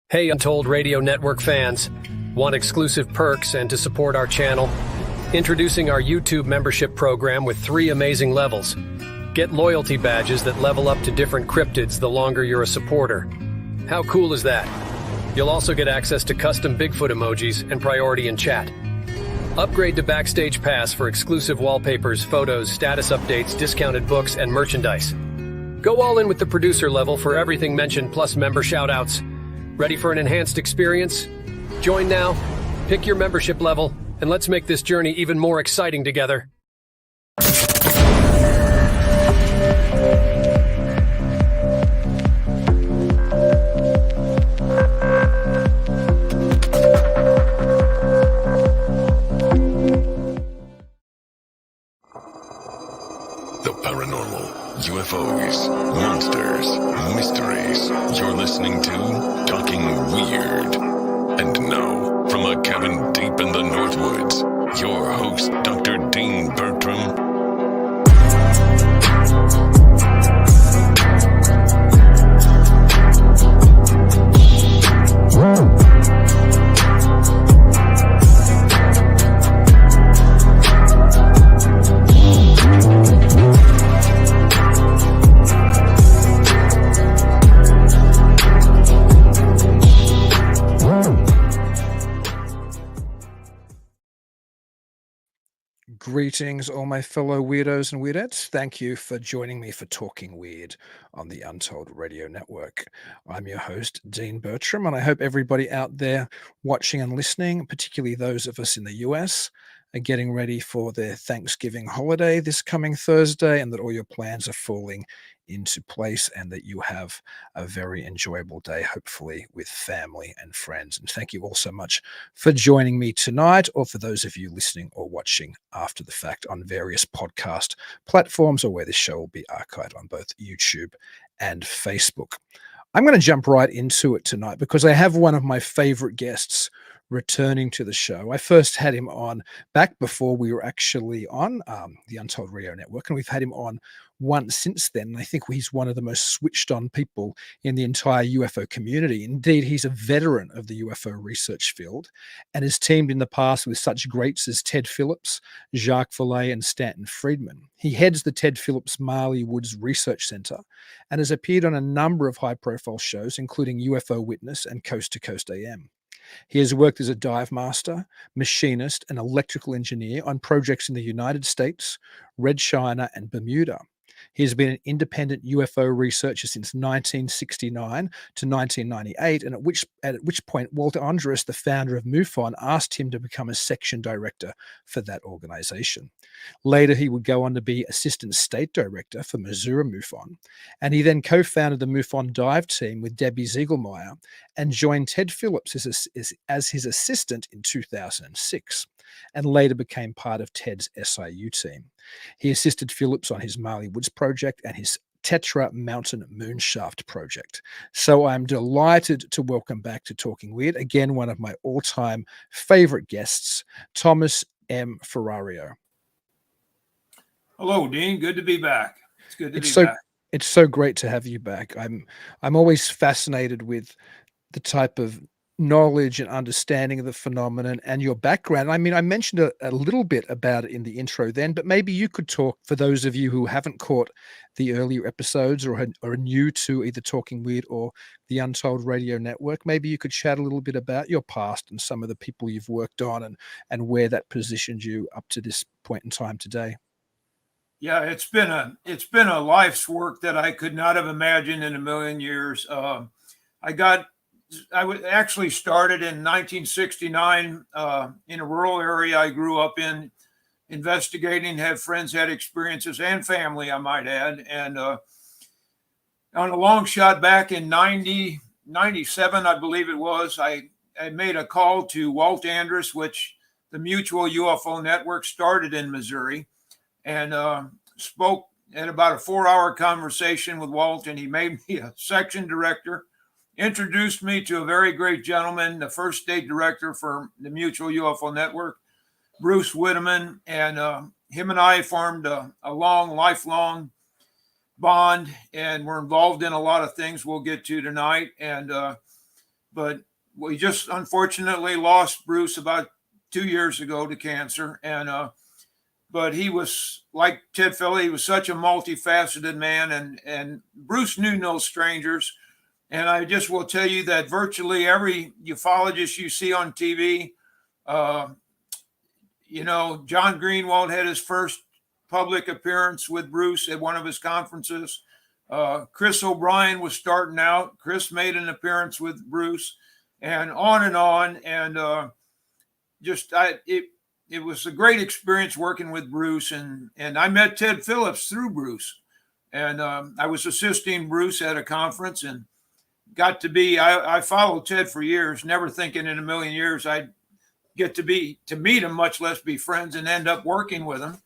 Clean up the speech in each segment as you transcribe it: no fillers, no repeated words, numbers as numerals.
Hey, Untold Radio Network fans. Want exclusive perks and to support our channel? Introducing our YouTube membership program with 3 amazing levels. Get loyalty badges that level up to different cryptids the longer you're a supporter. How cool is that? You'll also get access to custom Bigfoot emojis and priority in chat. Upgrade to Backstage Pass for exclusive wallpapers, photos, status updates, discounted books, and merchandise. Go all in with the producer level for everything mentioned plus member shoutouts. Ready for an enhanced experience? Join now, pick your membership level, and let's make this journey even more exciting together. The paranormal, UFOs, monsters, mysteries. You're listening to Talking Weird. And now, from a cabin deep in the Northwoods, your host, Dr. Dean Bertram. Greetings, all my fellow weirdos and weirdettes. Thank you for joining me for Talking Weird on the Untold Radio Network. I'm your host, Dean Bertram, and I hope everybody out there watching and listening, particularly those of us in the US, are getting ready for their Thanksgiving holiday this coming Thursday, and that all your plans are falling into place and that you have a very enjoyable day, hopefully with family and friends. And thank you all so much for joining me tonight, or for those of you listening or watching after the fact on various podcast platforms, or where this show will be archived on both YouTube and Facebook. I'm going to jump right into it tonight because I have one of my favorite guests returning to the show. I first had him on back before we were actually on the Untold Radio Network, and we've had him on once since then. I think he's one of the most switched on people in the entire UFO community. Indeed, he's a veteran of the UFO research field and has teamed in the past with such greats as Ted Phillips, Jacques Vallee, and Stanton Friedman. He heads the Ted Phillips Marley Woods Research Center and has appeared on a number of high-profile shows, including UFO Witness and Coast to Coast AM. He has worked as a dive master, machinist, and electrical engineer on projects in the United States, Red China, and Bermuda. He has been an independent UFO researcher since 1969 to 1998, and at which point Walt Andrus, the founder of MUFON, asked him to become a section director for that organization. Later, he would go on to be assistant state director for Missouri MUFON, and he then co-founded the MUFON dive team with Debbie Zieglmeyer and joined Ted Phillips as his assistant in 2006, and later became part of Ted's S.I.U team. He assisted Phillips on his Marley Woods Project and his Tetra mountain moonshaft project. So I'm delighted to welcome back to Talking Weird, again, one of my all-time favorite guests, ThomasMFerrario. Hello, Dean. Good to be back. It's good to be back. It's so great to have you back. I'm always fascinated with the type of knowledge and understanding of the phenomenon and your background. I mean, I mentioned a little bit about it in the intro then, but maybe you could talk, for those of you who haven't caught the earlier episodes or are new to either Talking Weird or the Untold Radio Network, maybe you could chat a little bit about your past and some of the people you've worked on and where that positioned you up to this point in time today. Yeah, it's been a life's work that I could not have imagined in a million years. I actually started in 1969 in a rural area I grew up in, investigating, had friends, had experiences, and family, I might add. And on a long shot back in 97, I believe it was, I made a call to Walt Andrus, which the Mutual UFO Network started in Missouri, and spoke at about a 4-hour conversation with Walt, and he made me a section director. Introduced me to a very great gentleman, the first state director for the Mutual UFO Network, Bruce Whitteman, and him and I formed a lifelong bond, and we're involved in a lot of things we'll get to tonight. And but we just unfortunately lost Bruce about 2 years ago to cancer. And but he was like Ted Phillips. He was such a multifaceted man, and Bruce knew no strangers. And I just will tell you that virtually every ufologist you see on TV, you know, John Greenwald had his first public appearance with Bruce at one of his conferences. Chris O'Brien was starting out. Chris made an appearance with Bruce, and on and on. And it was a great experience working with Bruce. And I met Ted Phillips through Bruce. And I was assisting Bruce at a conference and got to be, I followed Ted for years, never thinking in a million years I'd get to meet him, much less be friends and end up working with him.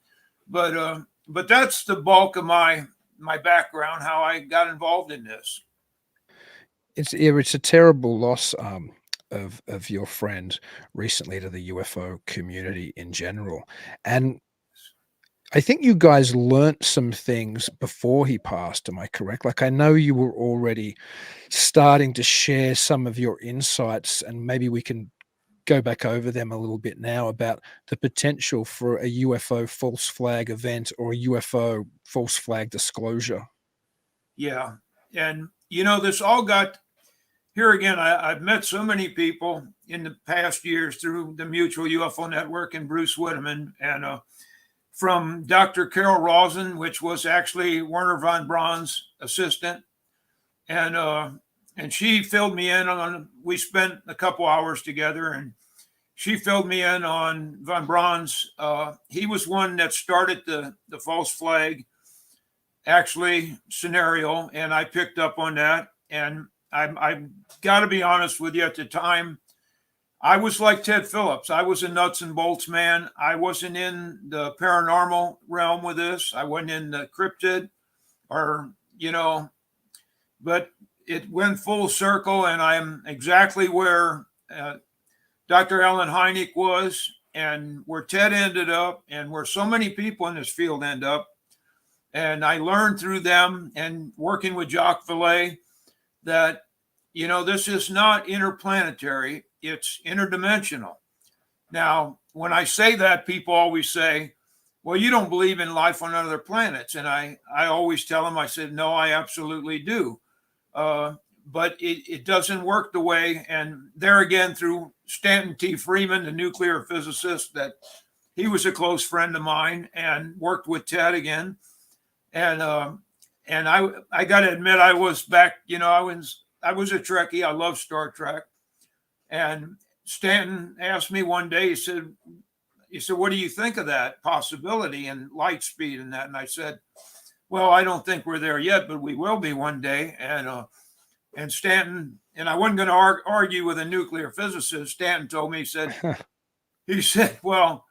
But that's the bulk of my background, how I got involved in this. It's a terrible loss of your friend recently to the UFO community in general. And I think you guys learnt some things before he passed. Am I correct? Like, I know you were already starting to share some of your insights, and maybe we can go back over them a little bit now about the potential for a UFO false flag event or a UFO false flag disclosure. Yeah. And, you know, this all got here again. I've met so many people in the past years through the Mutual UFO Network and Bruce Whitman, and from Dr. Carol Rosen, which was actually Werner von Braun's assistant. And she filled me in on, we spent a couple hours together, and she filled me in on von Braun's. He was one that started the false flag actually scenario, and I picked up on that. And I got to be honest with you, at the time, I was like Ted Phillips. I was a nuts and bolts man. I wasn't in the paranormal realm with this. I wasn't in the cryptid, or, you know, but it went full circle, and I'm exactly where Dr. Alan Hynek was, and where Ted ended up, and where so many people in this field end up. And I learned through them and working with Jacques Vallee that, you know, this is not interplanetary, it's interdimensional. Now, when I say that, people always say, well, you don't believe in life on other planets. And I always tell them, I said, no, I absolutely do. But it doesn't work the way. And there again, through Stanton T. Friedman, the nuclear physicist, that he was a close friend of mine and worked with Ted again. And I got to admit, I was back, you know, I was a Trekkie. I love Star Trek. And Stanton asked me one day, he said, what do you think of that possibility and light speed and that? And I said, well, I don't think we're there yet, but we will be one day. And Stanton, and I wasn't going to argue with a nuclear physicist. Stanton told me, he said, well,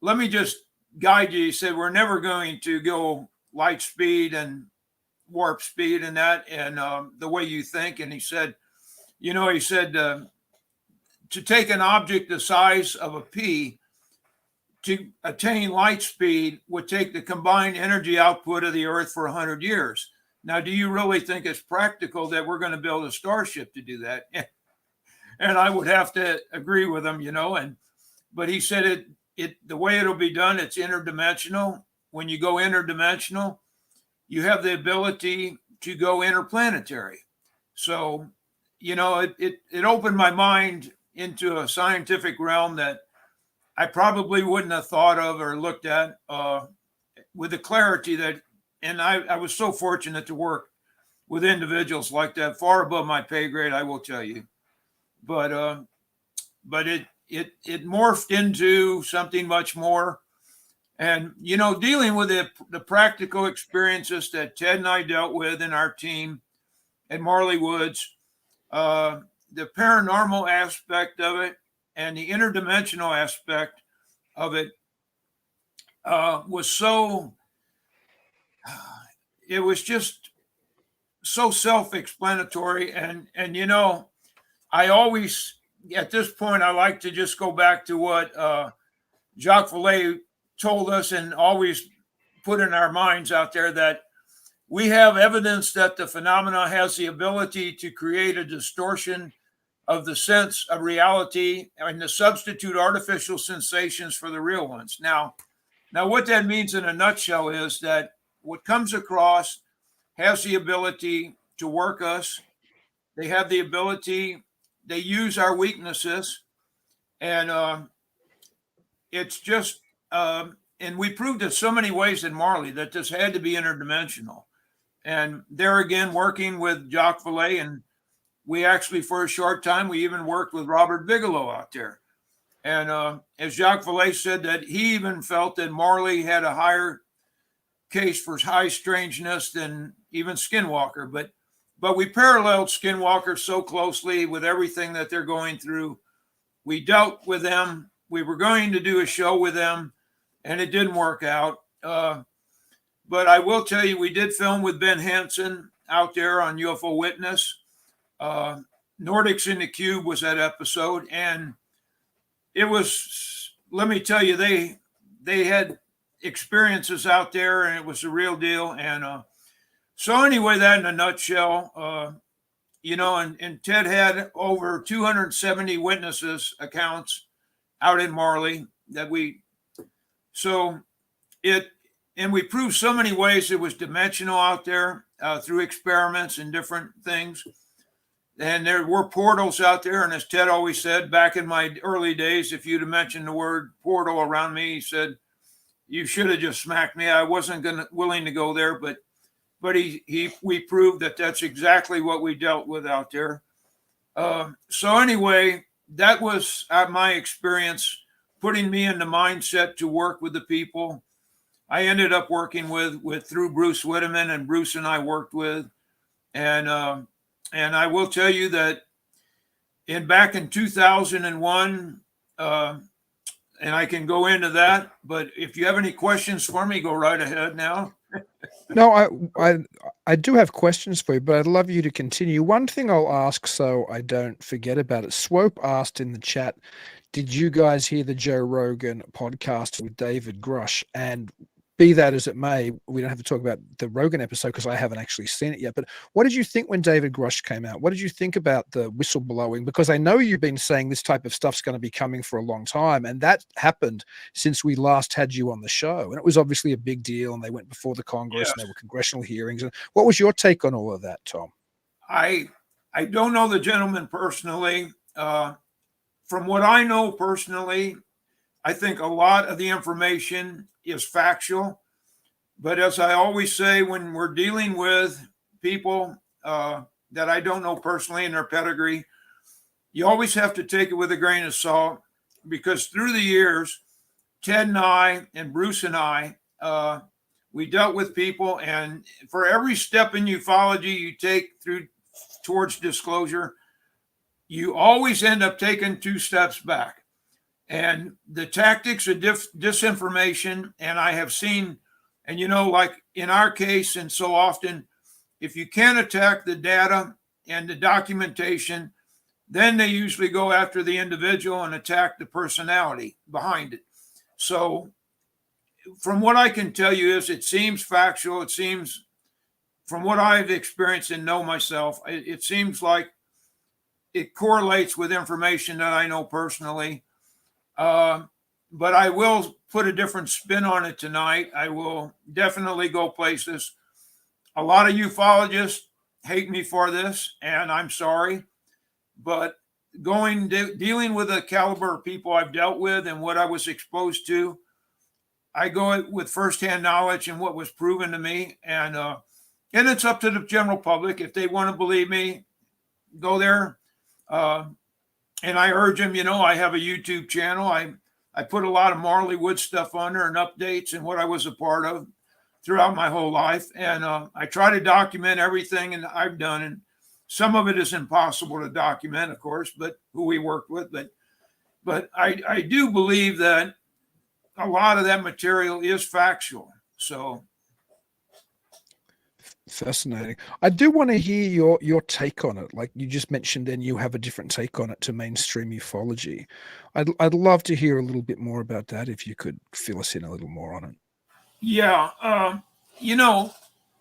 let me just guide you. He said, we're never going to go light speed and warp speed and that, and the way you think. And he said, you know, to take an object the size of a pea to attain light speed would take the combined energy output of the Earth for 100 years. Now, do you really think it's practical that we're going to build a starship to do that? And I would have to agree with him, you know. But he said the way it'll be done, it's interdimensional. When you go interdimensional, you have the ability to go interplanetary. So, you know, it opened my mind into a scientific realm that I probably wouldn't have thought of or looked at with the clarity that, and I was so fortunate to work with individuals like that, far above my pay grade, I will tell you. But it morphed into something much more. And, you know, dealing with the practical experiences that Ted and I dealt with in our team at Marley Woods, the paranormal aspect of it and the interdimensional aspect of it was so, it was just so self-explanatory. And, you know, I always, at this point, I like to just go back to what Jacques Vallee told us and always put in our minds out there, that we have evidence that the phenomena has the ability to create a distortion of the sense of reality and the substitute artificial sensations for the real ones. Now what that means in a nutshell is that what comes across has the ability to work us. They have the ability, they use our weaknesses, and it's just, and we proved in so many ways in Marley that this had to be interdimensional. And there again, working with Jacques Vallee, and we actually, for a short time, we even worked with Robert Bigelow out there. And as Jacques Vallee said, that he even felt that Marley had a higher case for high strangeness than even Skinwalker. But we paralleled Skinwalker so closely with everything that they're going through. We dealt with them. We were going to do a show with them, and it didn't work out. But I will tell you, we did film with Ben Hansen out there on UFO Witness. Nordics in the Cube was that episode, and it was, let me tell you, they had experiences out there, and it was the real deal. And so anyway, that in a nutshell, and Ted had over 270 witnesses accounts out in Marley and we proved so many ways it was dimensional out there through experiments and different things. And there were portals out there. And as Ted always said, back in my early days, if you'd have mentioned the word portal around me, he said, you should have just smacked me. I wasn't willing to go there, but we proved that that's exactly what we dealt with out there. So anyway, that was my experience, putting me in the mindset to work with the people. I ended up working with through Bruce Whitteman, and Bruce and I worked with, and I will tell you that back in 2001, and I can go into that, but if you have any questions for me, go right ahead now. No, I do have questions for you, but I'd love you to continue. One thing I'll ask so I don't forget about it. Swope asked in the chat, did you guys hear the Joe Rogan podcast with David Grush? And be that as it may, we don't have to talk about the Rogan episode because I haven't actually seen it yet. But what did you think when David Grush came out? What did you think about the whistleblowing? Because I know you've been saying this type of stuff's going to be coming for a long time. And that happened since we last had you on the show. And it was obviously a big deal. And they went before the Congress, Yes. And there were congressional hearings. And what was your take on all of that, Tom? I don't know the gentleman personally. From what I know personally, I think a lot of the information is factual. But as I always say, when we're dealing with people that I don't know personally and their pedigree, you always have to take it with a grain of salt, because through the years, Ted and I and Bruce and I, we dealt with people, and for every step in ufology you take towards disclosure, you always end up taking 2 steps back. And the tactics of disinformation, and I have seen, and like in our case, and so often, if you can't attack the data and the documentation, then they usually go after the individual and attack the personality behind it. So from what I can tell you is it seems factual. It seems, from what I've experienced and know myself, it seems like it correlates with information that I know personally. But I will put a different spin on it tonight. I will definitely go places. A lot of ufologists hate me for this, and I'm sorry. But dealing with the caliber of people I've dealt with and what I was exposed to, I go with firsthand knowledge and what was proven to me. And it's up to the general public. If they want to believe me, go there. And I urge them, I have a YouTube channel. I put a lot of Marley Woods stuff on there and updates and what I was a part of throughout my whole life. And I try to document everything and I've done. And some of it is impossible to document, of course, but who we worked with. But I do believe that a lot of that material is factual. So fascinating. I do want to hear your take on it. Like you just mentioned, then you have a different take on it to mainstream ufology. I'd love to hear a little bit more about that if you could fill us in a little more on it. Yeah,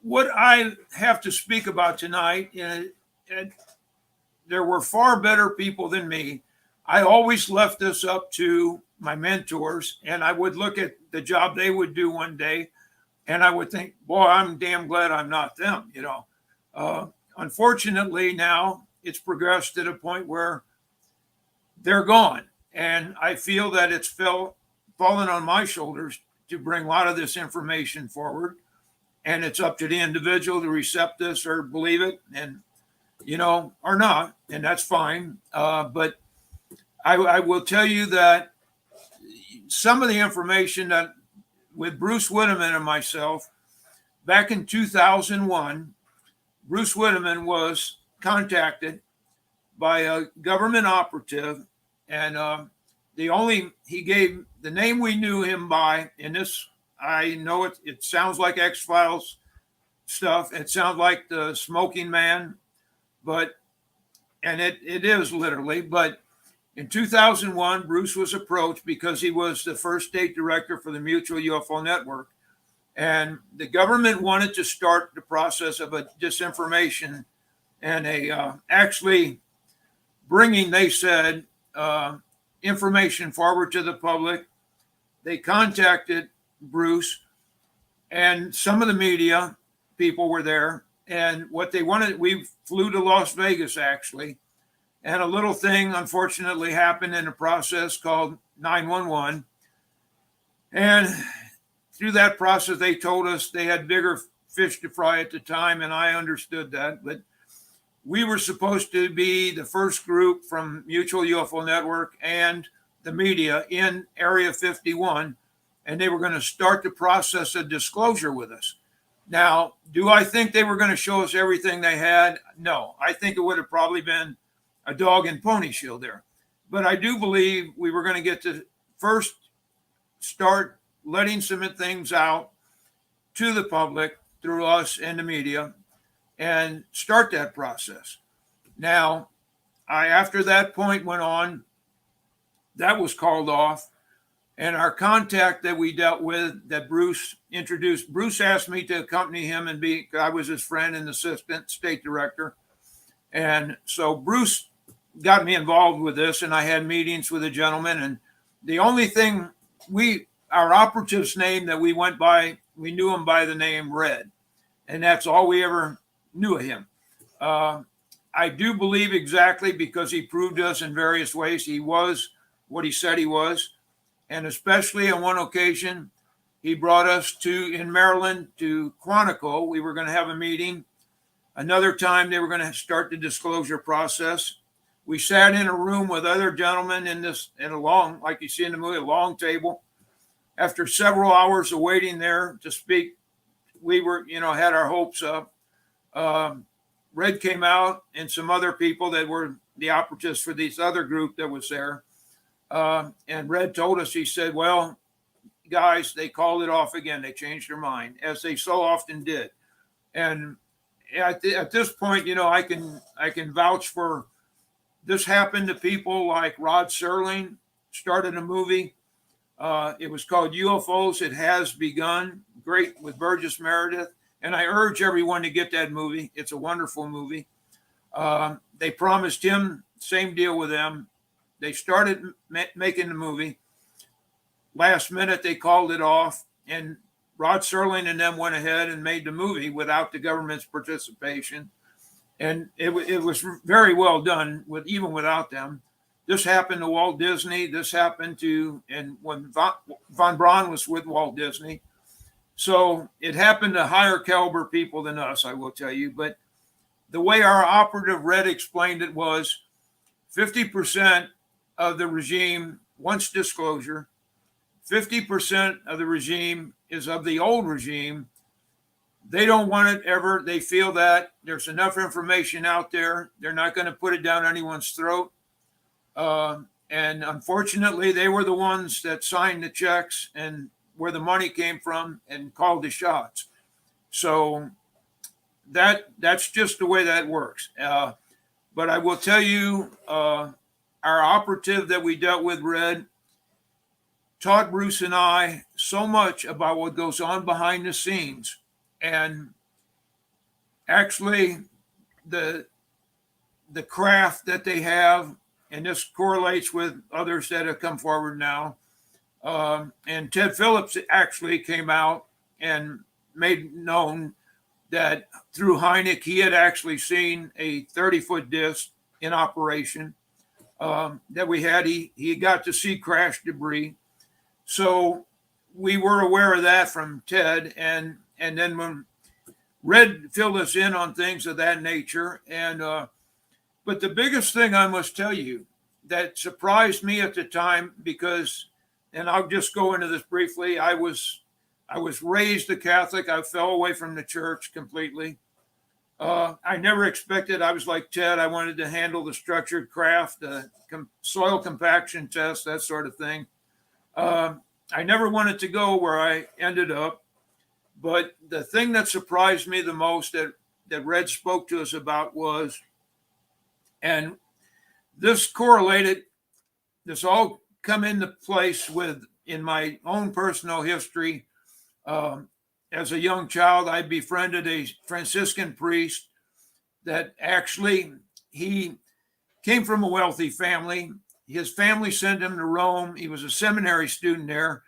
what I have to speak about tonight, and there were far better people than me. I always left this up to my mentors, and I would look at the job they would do one day, and I would think, boy, I'm damn glad I'm not them, you know. Unfortunately, now it's progressed to the point where they're gone. And I feel that it's fallen on my shoulders to bring a lot of this information forward. And it's up to the individual to accept this or believe it, and, you know, or not. And that's fine. But I will tell you that some of the information that with Bruce Whitteman and myself, back in 2001, Bruce Whitteman was contacted by a government operative, and he gave the name we knew him by. And this, I know it sounds like X-Files stuff. It sounds like the Smoking Man, and it is literally. But in 2001, Bruce was approached because he was the first state director for the Mutual UFO Network. And the government wanted to start the process of a disinformation and actually bringing, they said, information forward to the public. They contacted Bruce, and some of the media people were there. And what they wanted, we flew to Las Vegas, actually. And a little thing, unfortunately, happened in the process called 911. And through that process, they told us they had bigger fish to fry at the time, and I understood that. But we were supposed to be the first group from Mutual UFO Network and the media in Area 51, and they were going to start the process of disclosure with us. Now, do I think they were going to show us everything they had? No, I think it would have probably been a dog and pony show there. But I do believe we were going to get to first start letting some things out to the public through us and the media and start that process. Now, after that point went on, that was called off. And our contact that we dealt with, that Bruce introduced, Bruce asked me to accompany him and I was his friend and assistant state director. And so Bruce got me involved with this, and I had meetings with a gentleman. And the only thing our operative's name that we went by, we knew him by the name Red. And that's all we ever knew of him. I do believe exactly, because he proved to us in various ways he was what he said he was. And especially on one occasion, he brought us in Maryland to Quantico. We were going to have a meeting. Another time, they were going to start the disclosure process. We sat in a room with other gentlemen in a long, like you see in the movie, a long table. After several hours of waiting there to speak, we were, had our hopes up. Red came out and some other people that were the operatives for this other group that was there. And Red told us, he said, well, guys, they called it off again. They changed their mind, as they so often did. And at this point, I can vouch for this. Happened to people like Rod Serling, started a movie. It was called UFOs. It Has Begun. Great, with Burgess Meredith. And I urge everyone to get that movie. It's a wonderful movie. They promised him, same deal with them. They started making the movie. Last minute, they called it off. And Rod Serling and them went ahead and made the movie without the government's participation. And it was very well done, even without them. This happened to Walt Disney. This happened and when Von Braun was with Walt Disney. So it happened to higher caliber people than us, I will tell you. But the way our operative Red explained it was 50% of the regime wants disclosure. 50% of the regime is of the old regime. They don't want it ever. They feel that there's enough information out there. They're not going to put it down anyone's throat. And unfortunately, they were the ones that signed the checks and where the money came from and called the shots. So that's just the way that works. But I will tell you, our operative that we dealt with, Red, taught Bruce and I so much about what goes on behind the scenes. And actually, the the craft that they have, and this correlates with others that have come forward now. And Ted Phillips actually came out and made known that through Hynek, he had actually seen a 30-foot disc in operation that we had. He got to see crash debris. So we were aware of that from Ted. And then when Red filled us in on things of that nature. But the biggest thing I must tell you that surprised me at the time, because, and I'll just go into this briefly, I was raised a Catholic. I fell away from the church completely. I never expected, I was like Ted, I wanted to handle the structured craft, soil compaction test, that sort of thing. I never wanted to go where I ended up. But the thing that surprised me the most that Red spoke to us about was, and this correlated, this all come into place with, in my own personal history. As a young child, I befriended a Franciscan priest that actually, he came from a wealthy family. His family sent him to Rome. He was a seminary student there.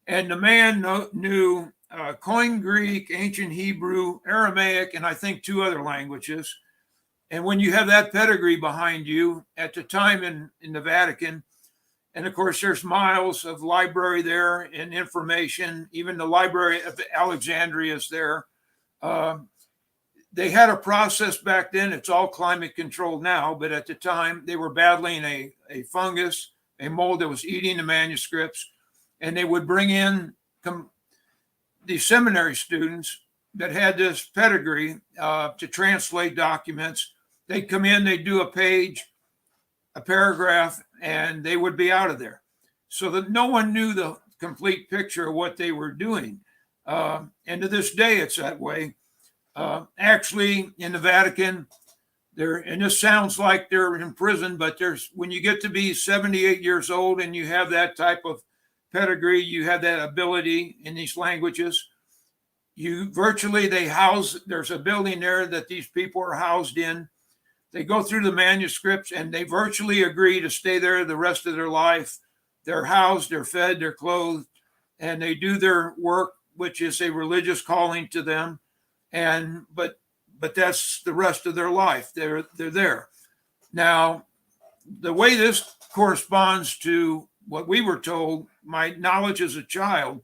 And the man knew Koine Greek, ancient Hebrew, Aramaic, and I think 2 other languages. And when you have that pedigree behind you at the time in the Vatican, and of course, there's miles of library there and information. Even the Library of Alexandria is there. They had a process back then. It's all climate controlled now, but at the time they were battling a fungus, a mold that was eating the manuscripts, and they would bring in the seminary students that had this pedigree to translate documents. They'd come in, they'd do a page, a paragraph, and they would be out of there. So that no one knew the complete picture of what they were doing. And to this day, it's that way. Actually, in the Vatican, and this sounds like they're in prison, but when you get to be 78 years old and you have that type of pedigree, you have that ability in these languages, there's a building there that these people are housed in. They go through the manuscripts and they virtually agree to stay there the rest of their life. They're housed, they're fed, they're clothed, and they do their work, which is a religious calling to them. But that's the rest of their life. They're there. Now, the way this corresponds to what we were told, my knowledge as a child,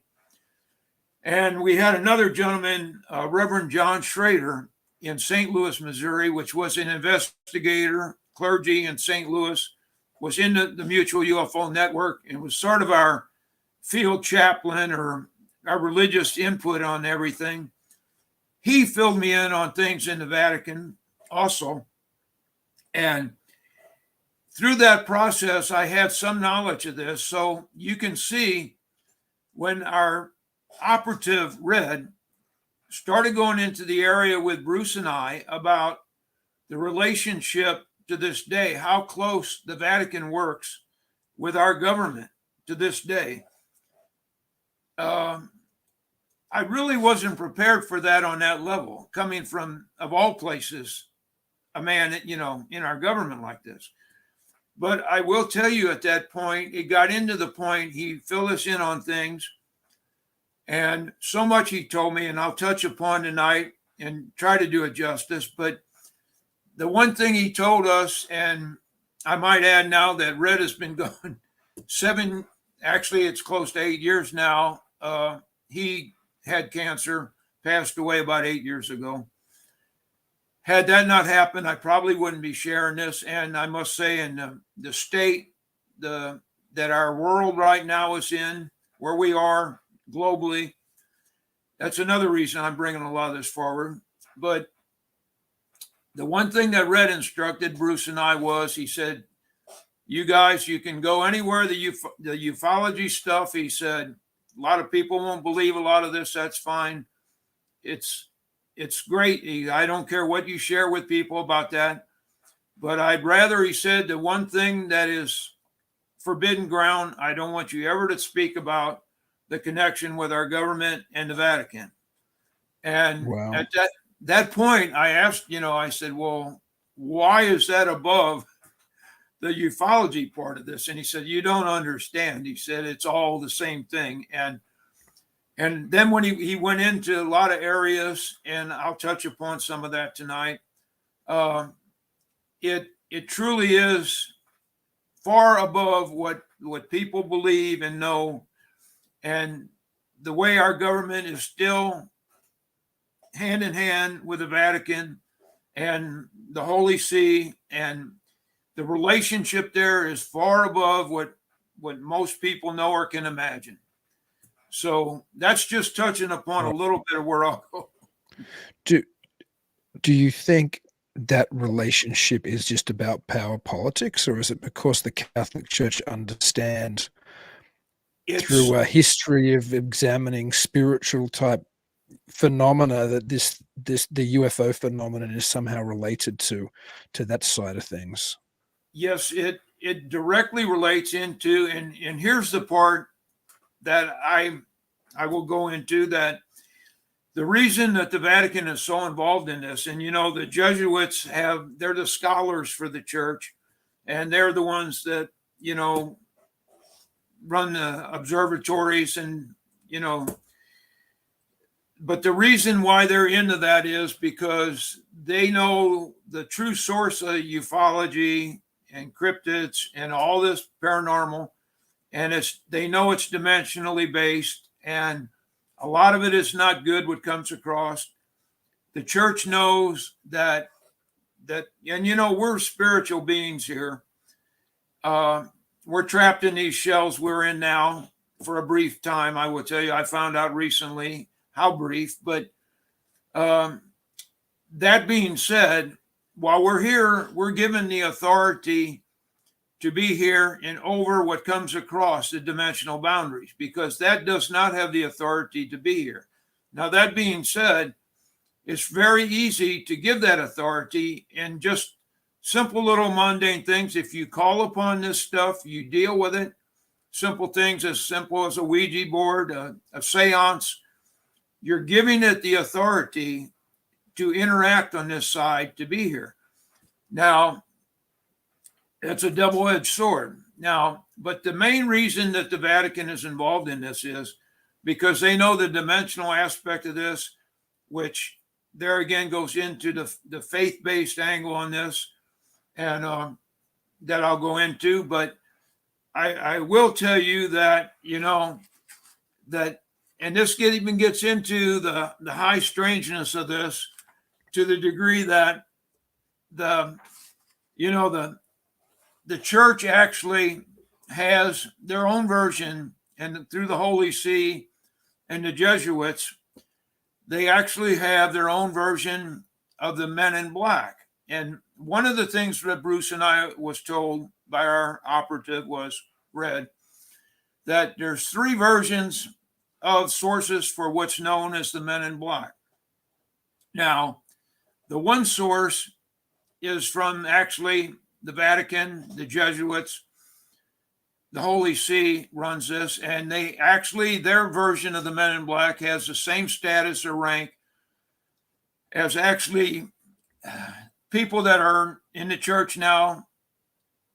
and we had another gentleman, Reverend John Schrader, in St. Louis, Missouri, which was an investigator, clergy in St. Louis, was in the Mutual UFO Network, and was sort of our field chaplain or our religious input on everything. He filled me in on things in the Vatican also. And through that process, I had some knowledge of this. So you can see when our operative Red started going into the area with Bruce and I about the relationship to this day, how close the Vatican works with our government to this day. I really wasn't prepared for that on that level, coming from, of all places, a man, in our government like this. But I will tell you at that point, it got into the point, he filled us in on things. And so much he told me, and I'll touch upon tonight and try to do it justice. But the one thing he told us, and I might add now that Red has been going it's close to 8 years now. He had cancer, passed away about 8 years ago. Had that not happened, I probably wouldn't be sharing this. And I must say, in the state that our world right now is in, where we are globally, that's another reason I'm bringing a lot of this forward. But the one thing that Red instructed Bruce and I was, he said, you guys, you can go anywhere, the ufology stuff, he said, a lot of people won't believe a lot of this, that's fine. It's great. I don't care what you share with people about that. But I'd rather, he said, the one thing that is forbidden ground, I don't want you ever to speak about the connection with our government and the Vatican. And wow. At that point, I asked, I said, well, why is that above the ufology part of this? And he said, you don't understand. He said, it's all the same thing. And then when he went into a lot of areas, and I'll touch upon some of that tonight, it truly is far above what people believe and know. And the way our government is still hand in hand with the Vatican and the Holy See, and the relationship there is far above what most people know or can imagine. So that's just touching upon a little bit of where I'll go. Do you think that relationship is just about power politics, or is it because the Catholic Church understand through a history of examining spiritual type phenomena that the UFO phenomenon is somehow related to that side of things? Yes, it directly relates into, and here's the part that I will go into, that the reason that the Vatican is so involved in this, and the Jesuits they're the scholars for the church, and they're the ones that run the observatories, and but the reason why they're into that is because they know the true source of ufology and cryptids and all this paranormal, and they know it's dimensionally based, and a lot of it is not good what comes across. The church knows that and we're spiritual beings here. We're trapped in these shells we're in now for a brief time. I will tell you, I found out recently how brief, but that being said, while we're here, we're given the authority to be here and over what comes across the dimensional boundaries, because that does not have the authority to be here. Now, that being said, it's very easy to give that authority in just simple little mundane things. If you call upon this stuff, you deal with it. Simple things as simple as a Ouija board, a seance. You're giving it the authority to interact on this side, to be here. Now, it's a double-edged sword. Now, but the main reason that the Vatican is involved in this is because they know the dimensional aspect of this, which there again goes into the faith-based angle on this, and that I'll go into. But I will tell you that, that, and this even gets into the high strangeness of this, to the degree that the church actually has their own version, and through the Holy See and the Jesuits, they actually have their own version of the Men in Black. And one of the things that Bruce and I was told by our operative read that there's 3 versions of sources for what's known as the Men in Black. Now, the one source is from actually the Vatican, the Jesuits, the Holy See runs this, and their version of the Men in Black has the same status or rank as actually people that are in the church now.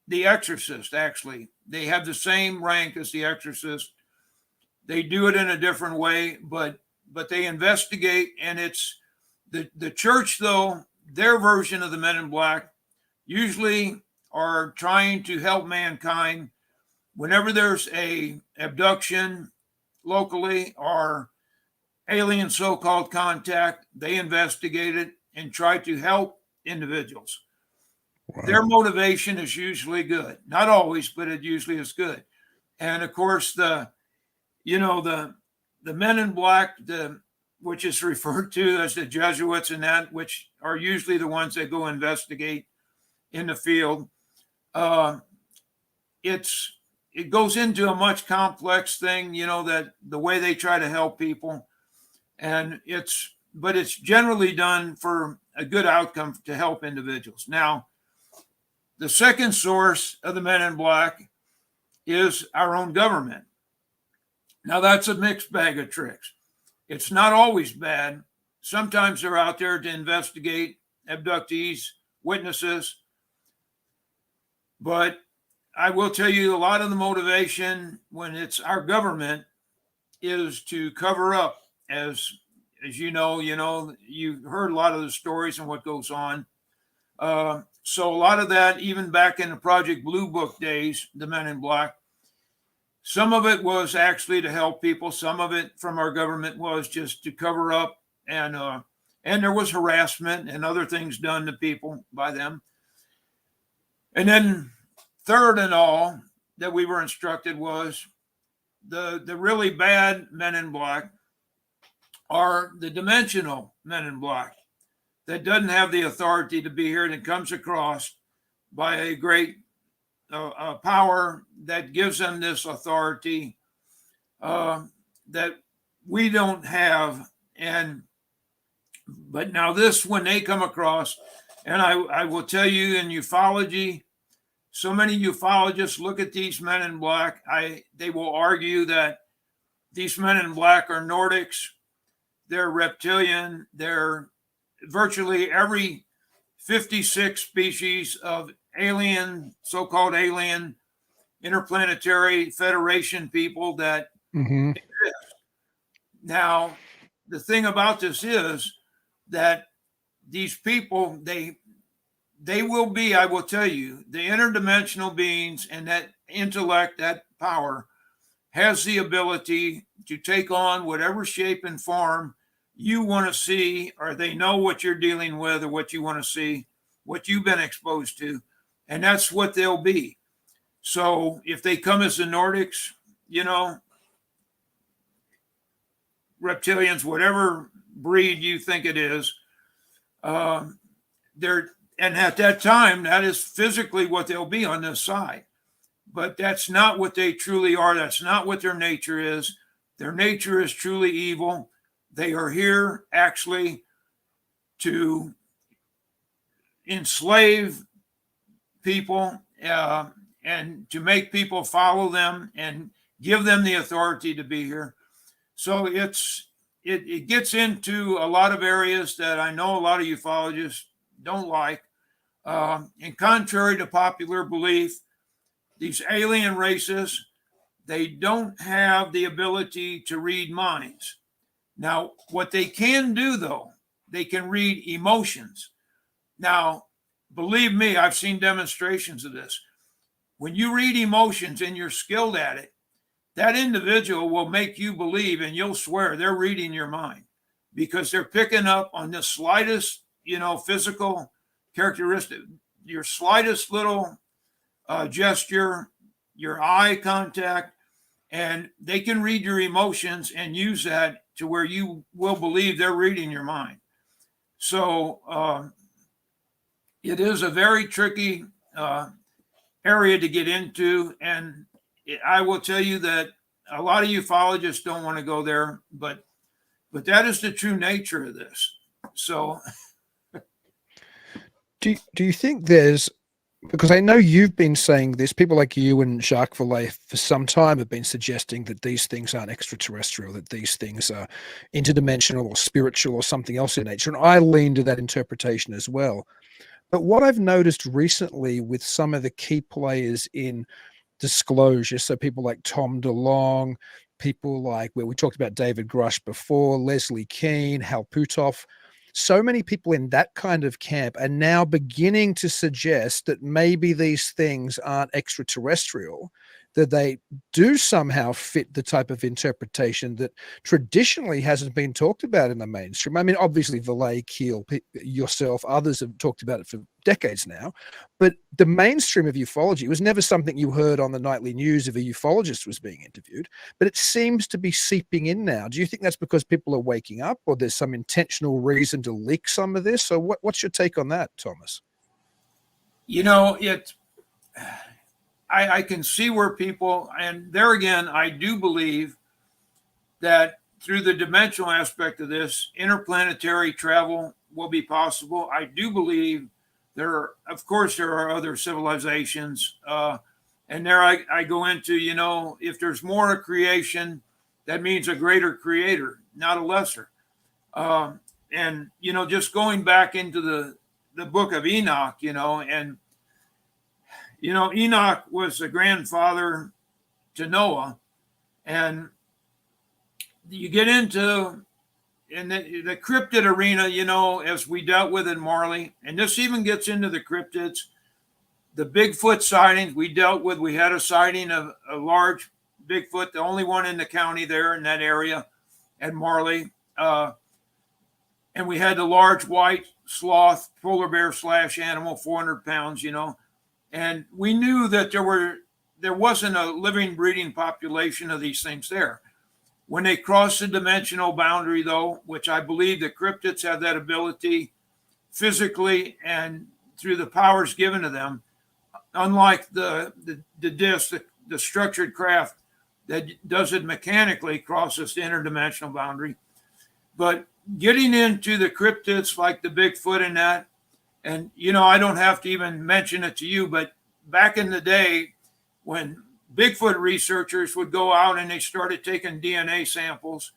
The Exorcist, actually, they have the same rank as the Exorcist. They do it in a different way, but they investigate, and it's the church, though, their version of the Men in Black usually are trying to help mankind whenever there's a abduction locally or alien so-called contact. They investigate it and try to help individuals. Wow. Their motivation is usually good. Not always, but it usually is good. And of course, the Men in Black, which is referred to as the Jesuits, and that, which are usually the ones that go investigate in the field, it goes into a much complex thing, that the way they try to help people, and it's generally done for a good outcome to help individuals. Now, the second source of the Men in Black is our own government. Now, that's a mixed bag of tricks. It's not always bad. Sometimes they're out there to investigate abductees witnesses. But I will tell you, a lot of the motivation when it's our government is to cover up, as you've heard a lot of the stories and what goes on. So a lot of that, even back in the Project Blue Book days, the Men in Black, some of it was actually to help people. Some of it from our government was just to cover up, and there was harassment and other things done to people by them. And then third and all that we were instructed was the really bad Men in Black are the dimensional Men in Black that doesn't have the authority to be here, and it comes across by a great power that gives them this authority that we don't have. But now this, when they come across, and I will tell you, in ufology, so many ufologists look at these Men in Black. They will argue that these Men in Black are Nordics, they're reptilian, they're virtually every 56 species of alien, so-called alien interplanetary Federation people that exist. Now, the thing about this is that these people, they will be, I will tell you, the interdimensional beings, and that intellect, that power, has the ability to take on whatever shape and form you want to see, or they know what you're dealing with, or what you want to see, what you've been exposed to, and that's what they'll be. So if they come as the Nordics, reptilians, whatever breed you think it is, and at that time, that is physically what they'll be on this side. But that's not what they truly are. That's not what their nature is. Their nature is truly evil. They are here actually to enslave people and to make people follow them and give them the authority to be here. So it gets into a lot of areas that I know a lot of ufologists don't like. And contrary to popular belief, these alien races, they don't have the ability to read minds. Now, what they can do, though, they can read emotions. Now, believe me, I've seen demonstrations of this. When you read emotions and you're skilled at it, that individual will make you believe, and you'll swear they're reading your mind, because they're picking up on the slightest, physical characteristic, your slightest little gesture, your eye contact, and they can read your emotions and use that to where you will believe they're reading your mind. So it is a very tricky area to get into, and I will tell you that a lot of ufologists don't want to go there, but that is the true nature of this. So do you think there's, because I know you've been saying this, people like you and Jacques Vallee for some time have been suggesting that these things aren't extraterrestrial, that these things are interdimensional or spiritual or something else in nature. And I lean to that interpretation as well. But what I've noticed recently with some of the key players in disclosure, so people like Tom DeLonge, people like, where we talked about David Grush before, Leslie Kean, Hal Puthoff, so many people in that kind of camp are now beginning to suggest that maybe these things aren't extraterrestrial, that they do somehow fit the type of interpretation that traditionally hasn't been talked about in the mainstream. I mean, obviously, Vallee, Keel, yourself, others have talked about it for decades now, but the mainstream of ufology was never something you heard on the nightly news if a ufologist was being interviewed, but it seems to be seeping in now. Do you think that's because people are waking up, or there's some intentional reason to leak some of this? So what's your take on that, Thomas? I can see where people, and there again, I do believe that through the dimensional aspect of this, interplanetary travel will be possible. I do believe of course, there are other civilizations. And there I go into, if there's more of creation, that means a greater creator, not a lesser. And, just going back into the the book of Enoch, and Enoch was the grandfather to Noah, and you get into in the cryptid arena, as we dealt with in Marley, and this even gets into the cryptids, the Bigfoot sightings we dealt with. We had a sighting of a large Bigfoot, the only one in the county there in that area at Marley. And we had the large white sloth, polar bear / animal, 400 pounds, and we knew that there wasn't a living, breeding population of these things there. When they cross the dimensional boundary, though, which I believe the cryptids have that ability physically and through the powers given to them, unlike the disc, the structured craft that does it mechanically, crosses the interdimensional boundary. But getting into the cryptids like the Bigfoot and that, and I don't have to even mention it to you, but back in the day when Bigfoot researchers would go out and they started taking DNA samples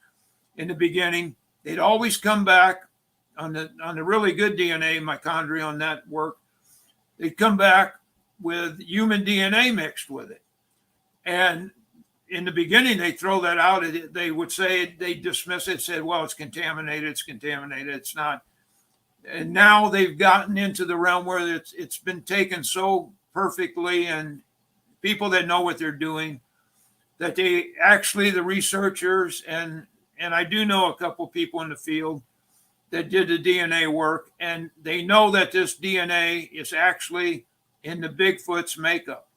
in the beginning, they'd always come back on the really good DNA mitochondria on that work. They'd come back with human DNA mixed with it. And in the beginning, they throw that out. They would say, they dismiss it, said, well, it's contaminated, it's not. And now they've gotten into the realm where it's been taken so perfectly, and people that know what they're doing, that they actually, the researchers, and I do know a couple people in the field that did the DNA work, and they know that this DNA is actually in the Bigfoot's makeup.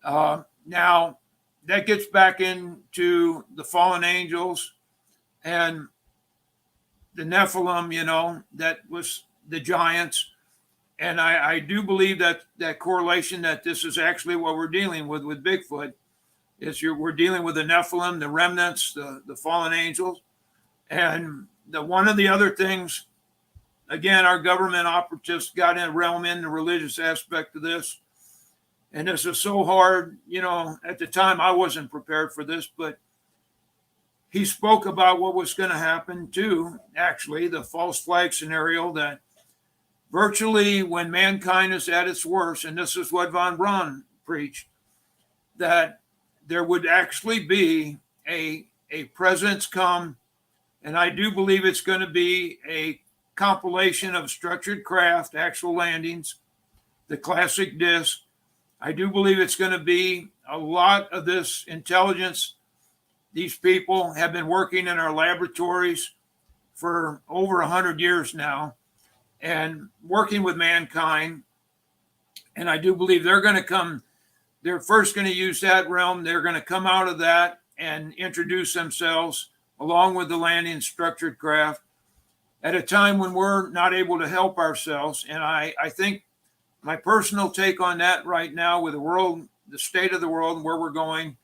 Now, that gets back into the fallen angels and the Nephilim, that was the giants. And I do believe that correlation, that this is actually what we're dealing with Bigfoot, is we're dealing with the Nephilim, the remnants, the fallen angels. And one of the other things, again, our government operatives got in a realm in the religious aspect of this. And this is so hard, at the time I wasn't prepared for this, but he spoke about what was going to happen too, actually, the false flag scenario, that virtually when mankind is at its worst, and this is what von Braun preached, that there would actually be a presence come, and I do believe it's going to be a compilation of structured craft, actual landings, the classic disc. I do believe it's going to be a lot of this intelligence. These people have been working in our laboratories for over 100 years now and working with mankind. And I do believe they're going to come, they're first going to use that realm. They're going to come out of that and introduce themselves along with the landing structured craft at a time when we're not able to help ourselves. And I think my personal take on that right now with the world, the state of the world and where we're going,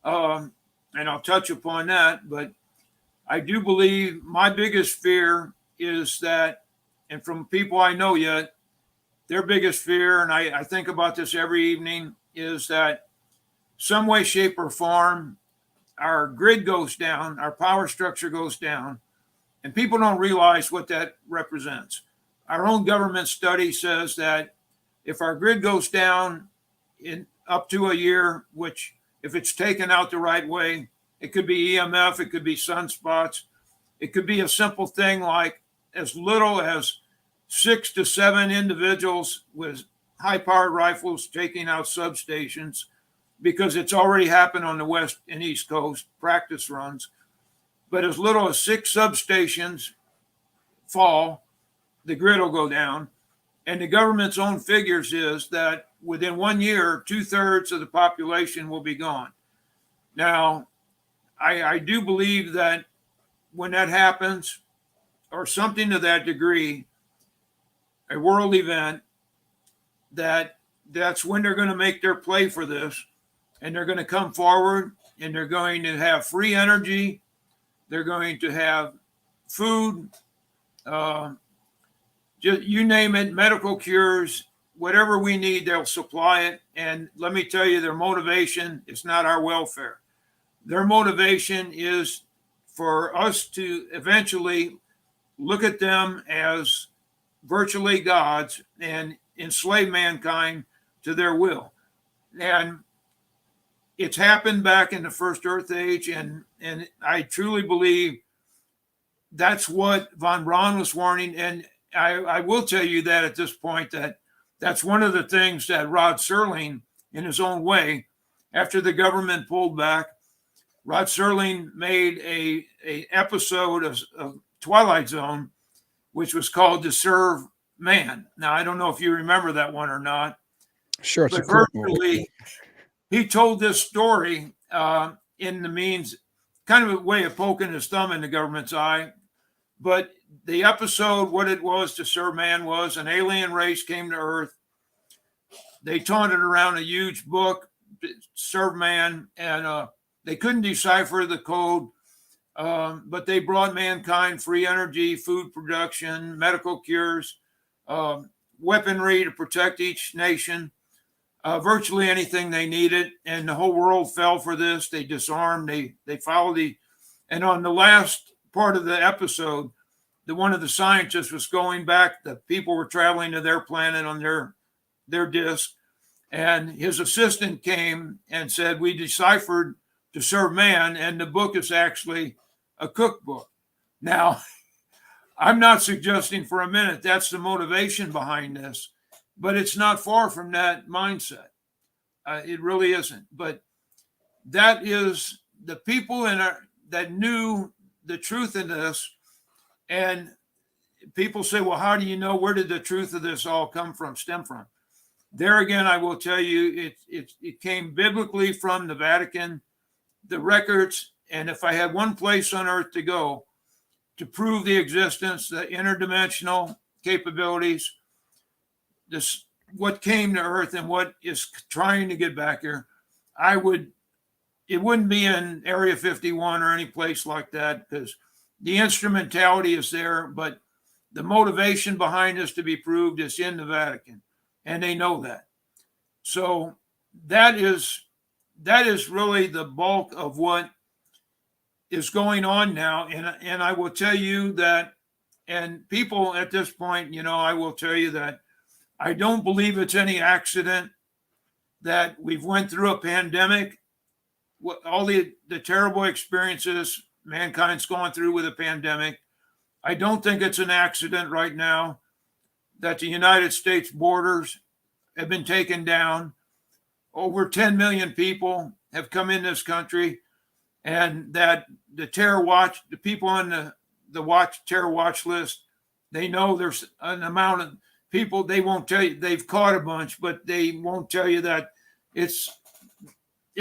and I'll touch upon that, but I do believe my biggest fear is that, and from people I know yet, their biggest fear, and I think about this every evening, is that some way, shape, or form, our grid goes down, our power structure goes down, and people don't realize what that represents. Our own government study says that if our grid goes down in up to a year, which if it's taken out the right way, it could be EMF, it could be sunspots, it could be a simple thing like as little as 6 to 7 individuals with high-powered rifles taking out substations, because it's already happened on the West and East Coast, practice runs. But as little as 6 substations fall, the grid will go down. And the government's own figures is that within 1 year, 2/3 of the population will be gone. Now, I do believe that when that happens, or something to that degree, a world event, that's when they're going to make their play for this. And they're going to come forward and they're going to have free energy. They're going to have food, just you name it, medical cures, whatever we need, they'll supply it. And let me tell you, their motivation is not our welfare. Their motivation is for us to eventually look at them as virtually gods and enslave mankind to their will. And it's happened back in the first Earth Age, and I truly believe that's what von Braun was warning. And I will tell you that at this point, that's one of the things that Rod Serling, in his own way, after the government pulled back, Rod Serling made a episode of Twilight Zone, which was called To Serve Man. Now, I don't know if you remember that one or not. Sure, it's but a cool virtually, he told this story in the means, kind of a way of poking his thumb in the government's eye. But the episode, what it was to serve man, was an alien race came to Earth. They taunted around a huge book, serve man, and they couldn't decipher the code. But they brought mankind free energy, food production, medical cures, weaponry to protect each nation, virtually anything they needed. And the whole world fell for this. They disarmed, they followed and on the last part of the episode, one of the scientists was going back. The people were traveling to their planet on their disk. And his assistant came and said, we deciphered To Serve Man, and the book is actually a cookbook. Now, I'm not suggesting for a minute that's the motivation behind this, but it's not far from that mindset. It really isn't. But that is the people that knew the truth in this. And people say, well, how do you know? Where did the truth of this all stem from? There again, I will tell you, it came biblically from the Vatican, the records. And if I had one place on earth to go to prove the existence, the interdimensional capabilities, what came to earth and what is trying to get back here, it wouldn't be in Area 51 or any place like that, because the instrumentality is there, but the motivation behind this to be proved is in the Vatican, and they know that. So that is really the bulk of what is going on now. And I will tell you that, and people at this point, I will tell you that I don't believe it's any accident that we've went through a pandemic, all the terrible experiences mankind's gone through with a pandemic. I don't think it's an accident right now that the United States borders have been taken down. Over 10 million people have come in this country, and that the people on the terror watch list, they know there's an amount of people. They won't tell you they've caught a bunch, but they won't tell you that it's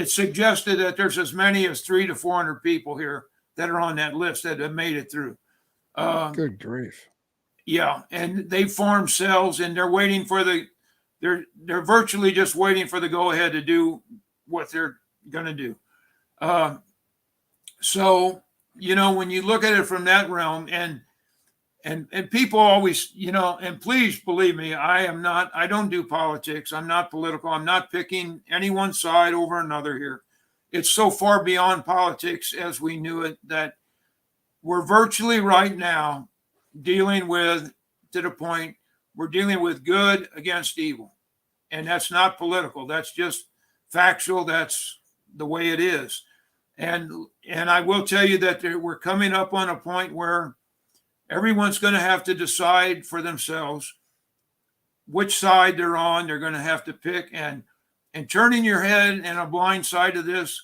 suggested that there's as many as 300 to 400 people here that are on that list that have made it through. Good grief. Yeah, and they formed cells, and they're waiting for they're virtually just waiting for the go-ahead to do what they're going to do. So, when you look at it from that realm, and people always, and please believe me, I don't do politics. I'm not political. I'm not picking any one side over another here. It's so far beyond politics as we knew it that we're virtually right now dealing with, to the point, we're dealing with good against evil. And that's not political. That's just factual. That's the way it is. And I will tell you that we're coming up on a point where everyone's going to have to decide for themselves which side they're on. They're going to have to pick, and turning your head and a blind side to this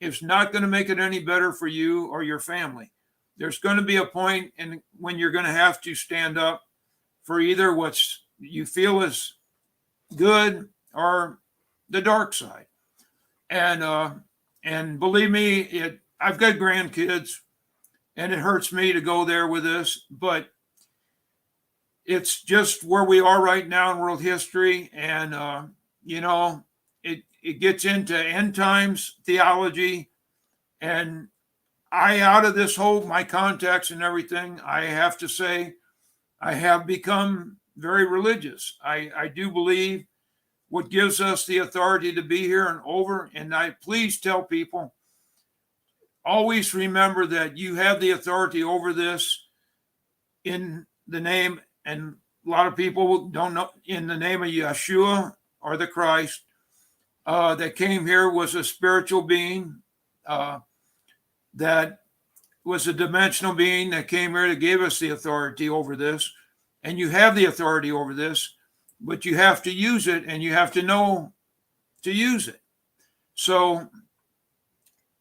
is not going to make it any better for you or your family. There's going to be a point when you're going to have to stand up for either what you feel is good or the dark side. And believe me, I've got grandkids, and it hurts me to go there with this, but it's just where we are right now in world history. And, it gets into end times theology. And out of this whole, my contacts and everything, I have to say, I have become very religious. I do believe what gives us the authority to be here and over. And I please tell people, always remember that you have the authority over this in the name and a lot of people don't know, in the name of Yeshua or the Christ, that came here was a spiritual being, that was a dimensional being that came here to give us the authority over this. And you have the authority over this, but you have to use it, and you have to know to use it. So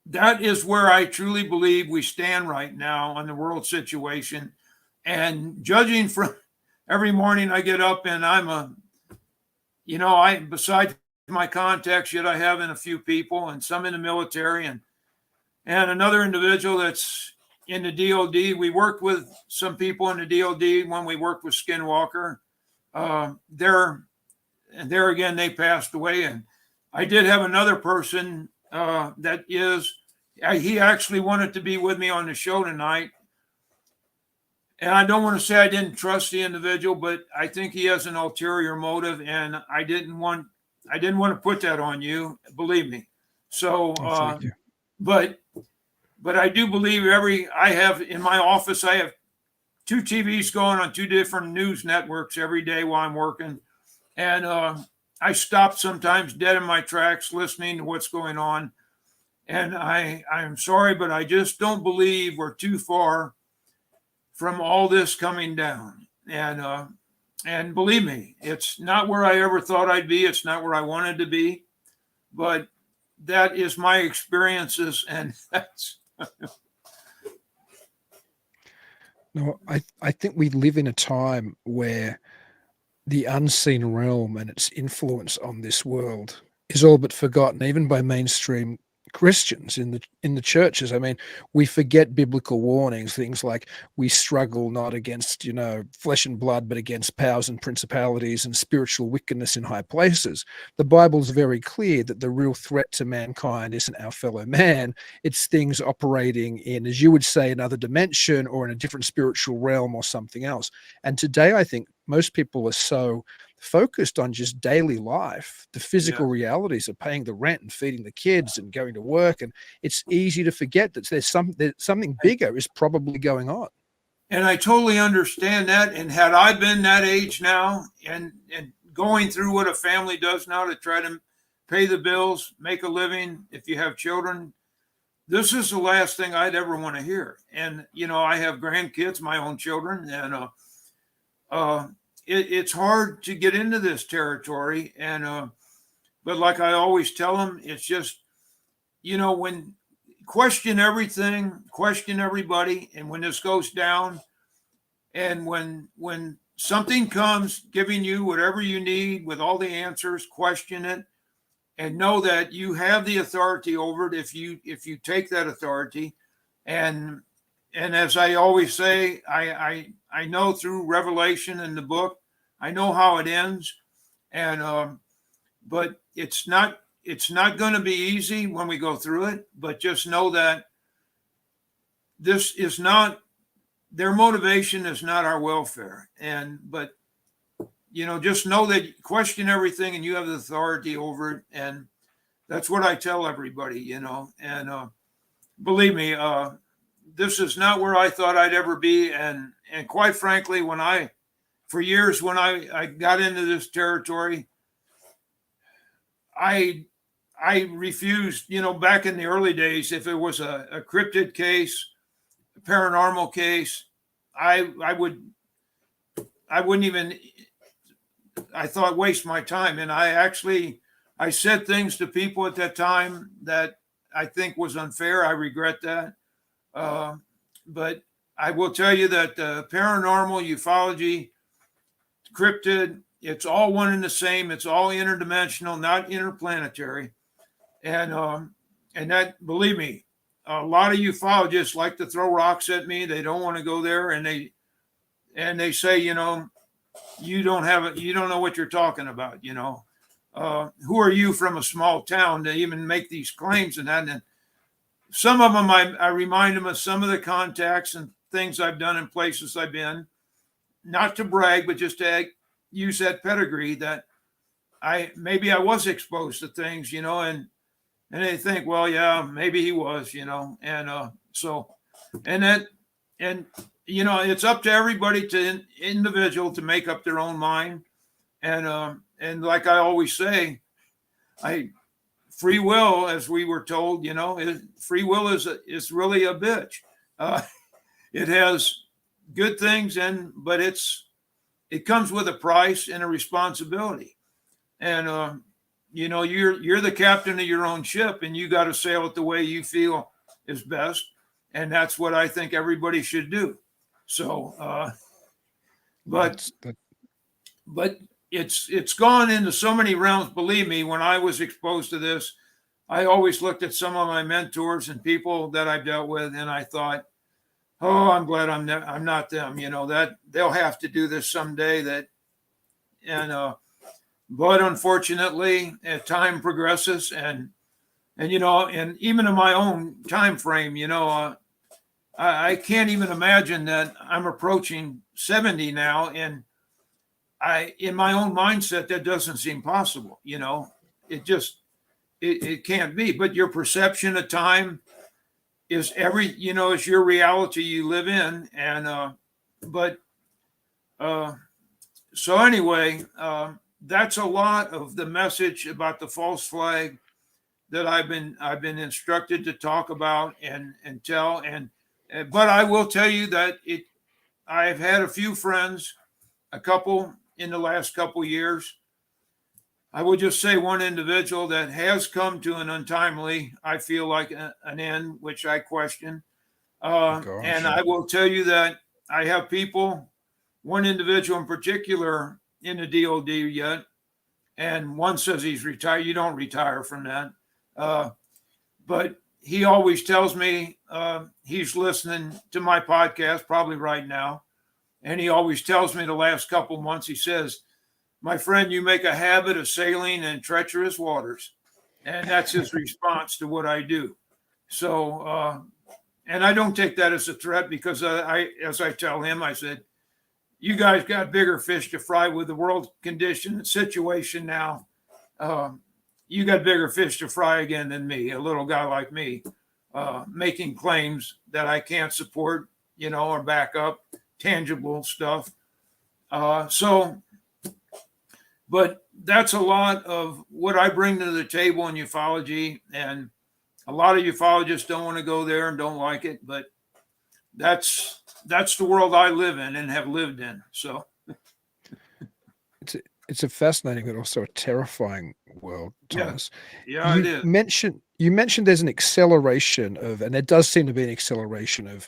that is where I truly believe we stand right now on the world situation. And judging from every morning I get up, and besides my contacts yet I have in a few people and some in the military, and another individual that's in the DOD. We worked with some people in the DOD when we worked with Skinwalker. There again, they passed away. And I did have another person he actually wanted to be with me on the show tonight. And I don't want to say I didn't trust the individual, but I think he has an ulterior motive, and I didn't want to put that on you, believe me. So, Thank you. But I do believe I have in my office, I have 2 TVs going on 2 different news networks every day while I'm working. And I stop sometimes dead in my tracks listening to what's going on. And I'm sorry, but I just don't believe we're too far from all this coming down. And believe me, it's not where I ever thought I'd be. It's not where I wanted to be. But that is my experiences, and that's No, I think we live in a time where the unseen realm and its influence on this world is all but forgotten, even by mainstream Christians in the churches. I mean, we forget biblical warnings, things like we struggle not against, flesh and blood, but against powers and principalities and spiritual wickedness in high places. The Bible's very clear that the real threat to mankind isn't our fellow man. It's things operating in, as you would say, another dimension or in a different spiritual realm or something else. And today, I think most people are so focused on just daily life, the physical realities of paying the rent and feeding the kids and going to work. And it's easy to forget that there's something bigger is probably going on. And I totally understand that. And had I been that age now and going through what a family does now to try to pay the bills, make a living, if you have children, this is the last thing I'd ever want to hear. And, I have grandkids, my own children, and it's hard to get into this territory. And but like I always tell them, it's just, when question everything, question everybody. And when this goes down, and when something comes giving you whatever you need with all the answers, question it and know that you have the authority over it if you take that authority. And as I always say, I know through revelation in the book, I know how it ends. And but it's not going to be easy when we go through it. But just know that this is not, their motivation is not our welfare. But just know that question everything and you have the authority over it. And that's what I tell everybody, and believe me, this is not where I thought I'd ever be. And quite frankly, for years when I got into this territory, I refused, back in the early days, if it was a cryptid case, a paranormal case, I wouldn't even, I thought, waste my time. And I said things to people at that time that I think was unfair. I regret that. But I will tell you that paranormal, ufology, cryptid, it's all one and the same. It's all interdimensional, not interplanetary. And that, believe me, a lot of ufologists like to throw rocks at me. They don't want to go there. And they say, you don't know what you're talking about. Who are you from a small town to even make these claims? And some of them, I remind them of some of the contacts and things I've done in places I've been, not to brag, but just to use that pedigree that maybe I was exposed to things, and they think, well, yeah, maybe he was, and that and it's up to everybody to individual to make up their own mind. And like I always say, free will, as we were told, free will is really a bitch. It has good things, but it comes with a price and a responsibility. And you're the captain of your own ship, and you got to sail it the way you feel is best. And that's what I think everybody should do. So, but it's gone into so many realms. Believe me, when I was exposed to this, I always looked at some of my mentors and people that I've dealt with, and I thought, oh, I'm glad I'm not them. That they'll have to do this someday. But unfortunately, as time progresses, and even in my own time frame, I can't even imagine that I'm approaching 70 now, and in my own mindset, that doesn't seem possible. It just it can't be. But your perception of time is is your reality you live in, and so anyway, that's a lot of the message about the false flag that I've been instructed to talk about and tell. But I will tell you that I've had a few friends, a couple in the last couple years. I will just say one individual that has come to an untimely, I feel like an end, which I question. And I will tell you that I have people, one individual in particular in the DOD yet, and one says he's retired. You don't retire from that. But he always tells me he's listening to my podcast probably right now. And he always tells me the last couple of months, he says, my friend, you make a habit of sailing in treacherous waters. And that's his response to what I do. So, and I don't take that as a threat, because as I tell him, I said, you guys got bigger fish to fry with the world condition situation now. You got bigger fish to fry again than me, a little guy like me, making claims that I can't support, or back up tangible stuff. But that's a lot of what I bring to the table in ufology. And a lot of ufologists don't want to go there and don't like it, but that's the world I live in and have lived in. So it's a fascinating but also a terrifying world, Thomas. Yeah, it is. You mentioned there's an acceleration and there does seem to be an acceleration of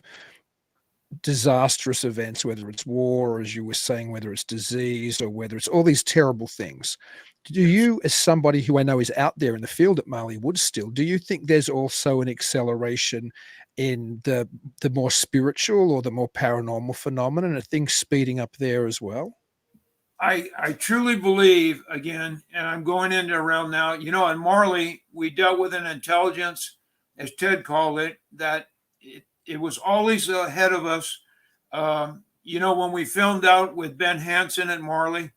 disastrous events, whether it's war, or as you were saying, whether it's disease, or whether it's all these terrible things. Do you, as somebody who I know is out there in the field at Marley Woods still, do you think there's also an acceleration in the more spiritual or the more paranormal phenomenon, and things speeding up there as well? I truly believe, again, and I'm going into around now, in Marley, we dealt with an intelligence, as Ted called it, that it was always ahead of us. When we filmed out with Ben Hansen at Marley,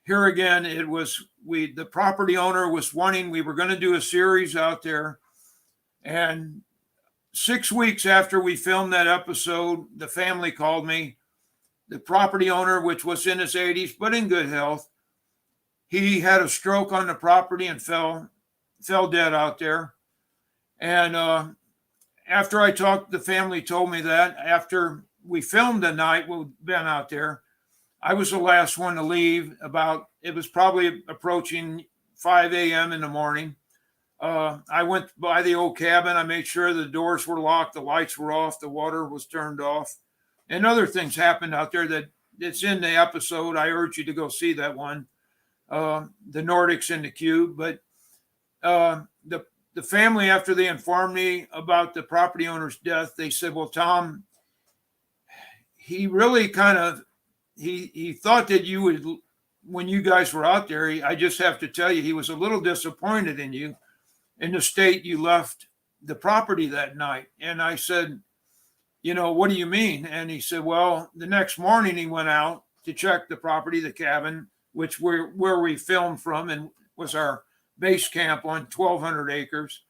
here again, it was the property owner was wanting, we were going to do a series out there. And 6 weeks after we filmed that episode, the family called me. The property owner, which was in his 80s, but in good health, he had a stroke on the property and fell dead out there. And after I talked, the family told me that after we filmed the night we've been out there, I was the last one to leave. It was probably approaching 5 a.m. in the morning. I went by the old cabin. I made sure the doors were locked, the lights were off, the water was turned off. And other things happened out there that it's in the episode. I urge you to go see that one, the Nordics in the Cube. But the family, after they informed me about the property owner's death, they said, well, Tom, he really he thought that you would, when you guys were out there, I just have to tell you, he was a little disappointed in you in the state you left the property that night. And I said, what do you mean? And he said, well, the next morning he went out to check the property, the cabin, which where we filmed from and was our base camp on 1,200 acres.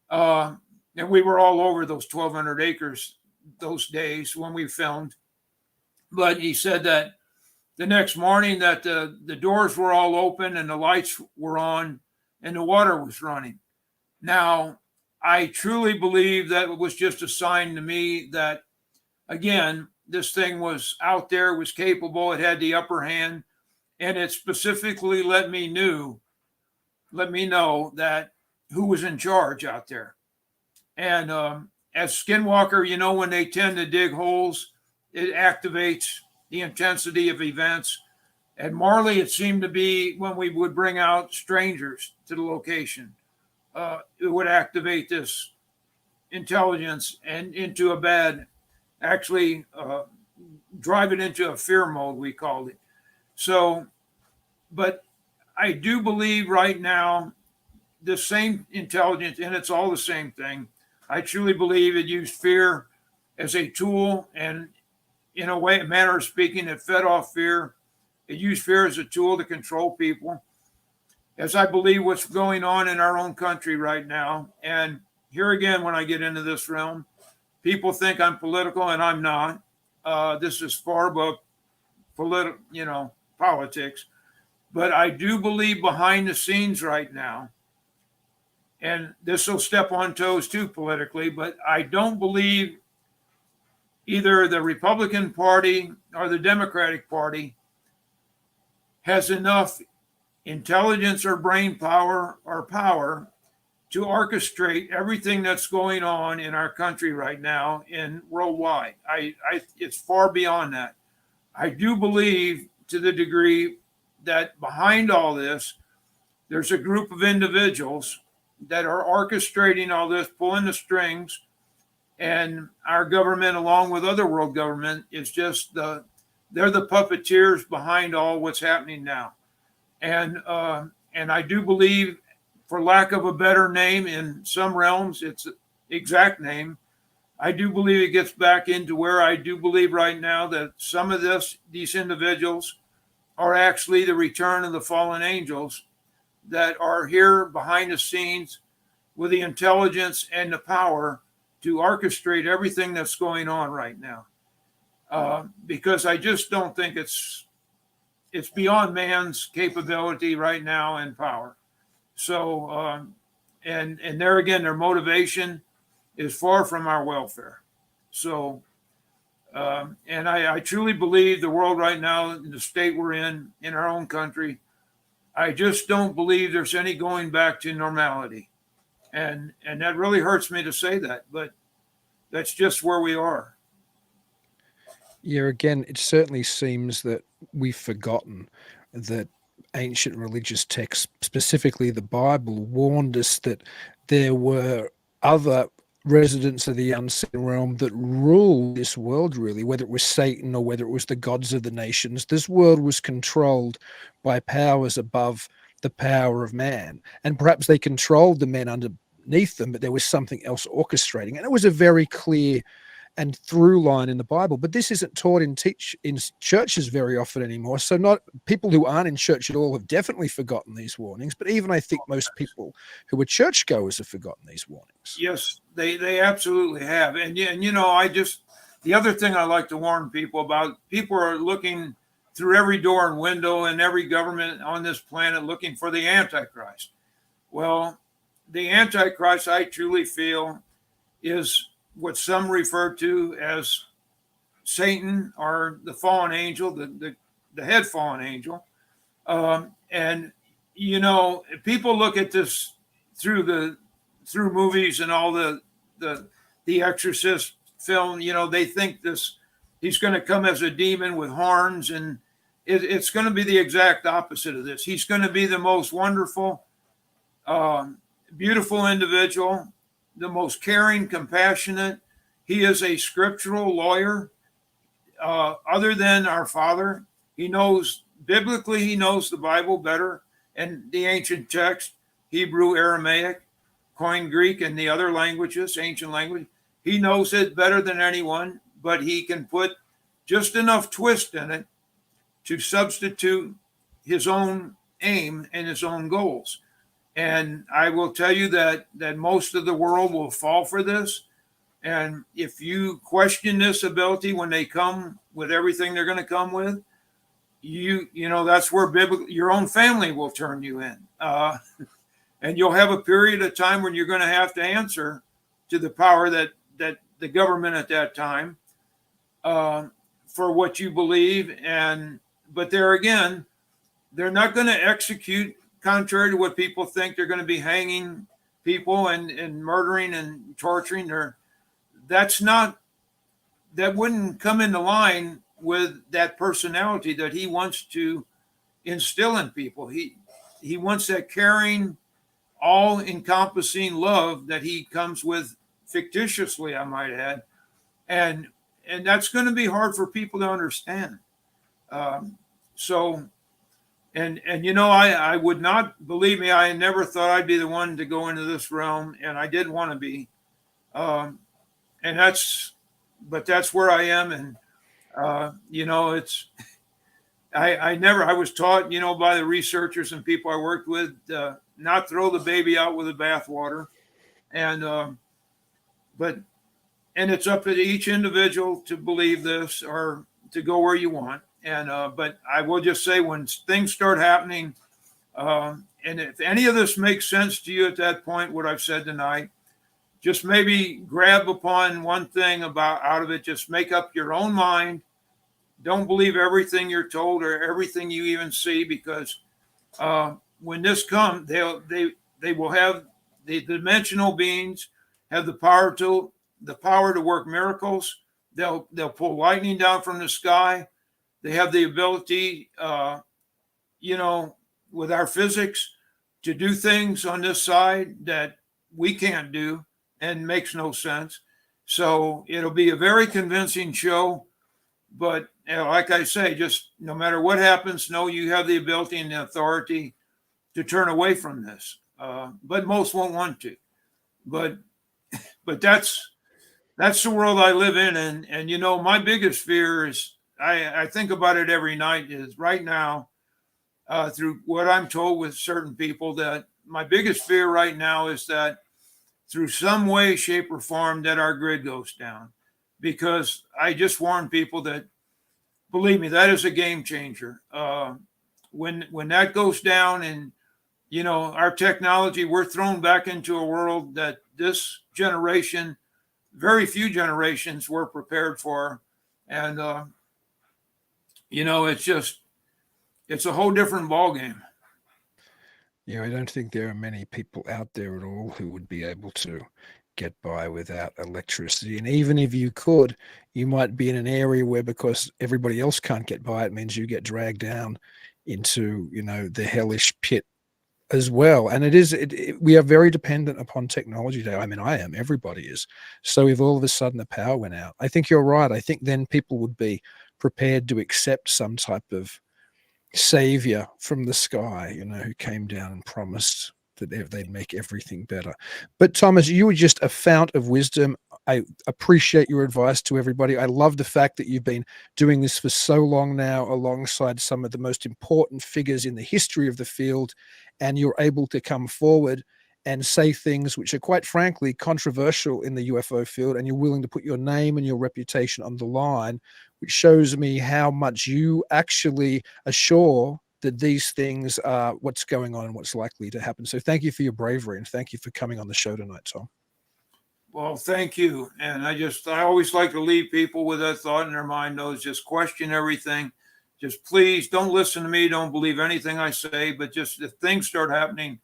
And we were all over those 1,200 acres those days when we filmed. But he said that the next morning that the doors were all open and the lights were on and the water was running. Now, I truly believe that it was just a sign to me that, again, this thing was out there, was capable, it had the upper hand, and it specifically let me know that who was in charge out there. And as Skinwalker, you know, when they tend to dig holes, it activates the intensity of events. And Marley, it seemed to be when we would bring out strangers to the location, it would activate this intelligence and into a bad, actually drive it into a fear mode, we called it. So, but I do believe right now the same intelligence, and it's all the same thing. I truly believe it used fear as a tool, and in a way, a manner of speaking, it fed off fear. It used fear as a tool to control people, as I believe what's going on in our own country right now. And here again, when I get into this realm, people think I'm political, and I'm not. This is far above politics. But I do believe behind the scenes right now, and this will step on toes too politically, but I don't believe either the Republican Party or the Democratic Party has enough intelligence or brain power or power to orchestrate everything that's going on in our country right now and worldwide. It's far beyond that. I do believe to the degree that behind all this, there's a group of individuals that are orchestrating all this, pulling the strings, and our government, along with other world government, is just they're the puppeteers behind all what's happening now. And I do believe, for lack of a better name in some realms, its exact name, I do believe it gets back into where I do believe right now that some of these individuals are actually the return of the fallen angels that are here behind the scenes with the intelligence and the power to orchestrate everything that's going on right now. Because I just don't think it's beyond man's capability right now and power. So, and there again, their motivation is far from our welfare. So, and I truly believe the world right now, in the state we're in our own country, I just don't believe there's any going back to normality. And that really hurts me to say that, but that's just where we are. Yeah, again, it certainly seems that we've forgotten that ancient religious texts, specifically the Bible, warned us that there were other residents of the unseen realm that ruled this world, really, whether it was Satan or whether it was the gods of the nations. This world was controlled by powers above the power of man, and perhaps they controlled the men underneath them, but there was something else orchestrating, and it was a very clear and through line in the Bible. But this isn't taught in churches very often anymore. So not people who aren't in church at all have definitely forgotten these warnings. But even I think most people who are churchgoers have forgotten these warnings. Yes, they absolutely have. And you know, the other thing I like to warn people about, people are looking through every door and window in every government on this planet looking for the Antichrist. Well, the Antichrist, I truly feel, is what some refer to as Satan or the fallen angel, the head fallen angel. And, you know, people look at this through movies and all the Exorcist film, you know, they think he's going to come as a demon with horns, and it's going to be the exact opposite of this. He's going to be the most wonderful, beautiful individual, the most caring, compassionate. He is a scriptural lawyer. Other than our Father, he knows biblically, he knows the Bible better and the ancient text, Hebrew, Aramaic, Koine Greek, and the other languages, ancient language. He knows it better than anyone, but he can put just enough twist in it to substitute his own aim and his own goals. And I will tell you that most of the world will fall for this. And if you question this ability when they come with everything they're going to come with, you know, that's where your own family will turn you in. And you'll have a period of time when you're going to have to answer to the power that the government at that time for what you believe. But there again, they're not going to execute contrary to what people think. They're going to be hanging people and murdering and torturing. That wouldn't come into line with that personality that he wants to instill in people. He wants that caring, all-encompassing love that he comes with fictitiously, I might add, and that's going to be hard for people to understand. So, you know, I would not, believe me, I never thought I'd be the one to go into this realm, and I did want to be, but that's where I am, and you know, I was taught, you know, by the researchers and people I worked with, not throw the baby out with the bathwater. And it's up to each individual to believe this or to go where you want. But I will just say, when things start happening, and if any of this makes sense to you at that point, what I've said tonight, just maybe grab upon one thing out of it. Just make up your own mind. Don't believe everything you're told or everything you even see, because when this comes, they will have, the dimensional beings have the power to work miracles. They'll pull lightning down from the sky. They have the ability, you know, with our physics, to do things on this side that we can't do and makes no sense. So it'll be a very convincing show. But like I say, just no matter what happens, know you have the ability and the authority to turn away from this. But most won't want to. But that's the world I live in. And you know, my biggest fear is, I think about it every night, is right now, through what I'm told with certain people, that my biggest fear right now is that through some way, shape, or form, that our grid goes down. Because I just warn people that, believe me, that is a game changer. When that goes down, and you know, our technology, we're thrown back into a world that this generation, very few generations, were prepared for. And you know, it's a whole different ballgame. Yeah, I don't think there are many people out there at all who would be able to get by without electricity. And even if you could, you might be in an area where, because everybody else can't get by, it means you get dragged down into, you know, the hellish pit as well. And we are very dependent upon technology today. I mean, I am, everybody is. So if all of a sudden the power went out, I think you're right. I think then people would be prepared to accept some type of savior from the sky, you know, who came down and promised that they'd make everything better. But Thomas, you were just a fount of wisdom. I appreciate your advice to everybody. I love the fact that you've been doing this for so long now, alongside some of the most important figures in the history of the field, and you're able to come forward and say things which are, quite frankly, controversial in the UFO field, and you're willing to put your name and your reputation on the line, which shows me how much you actually are sure that these things are what's going on and what's likely to happen. So thank you for your bravery, and thank you for coming on the show tonight, Tom. Well, thank you. And I always like to leave people with that thought in their mind, though, is just question everything. Just please don't listen to me. Don't believe anything I say. But just if things start happening,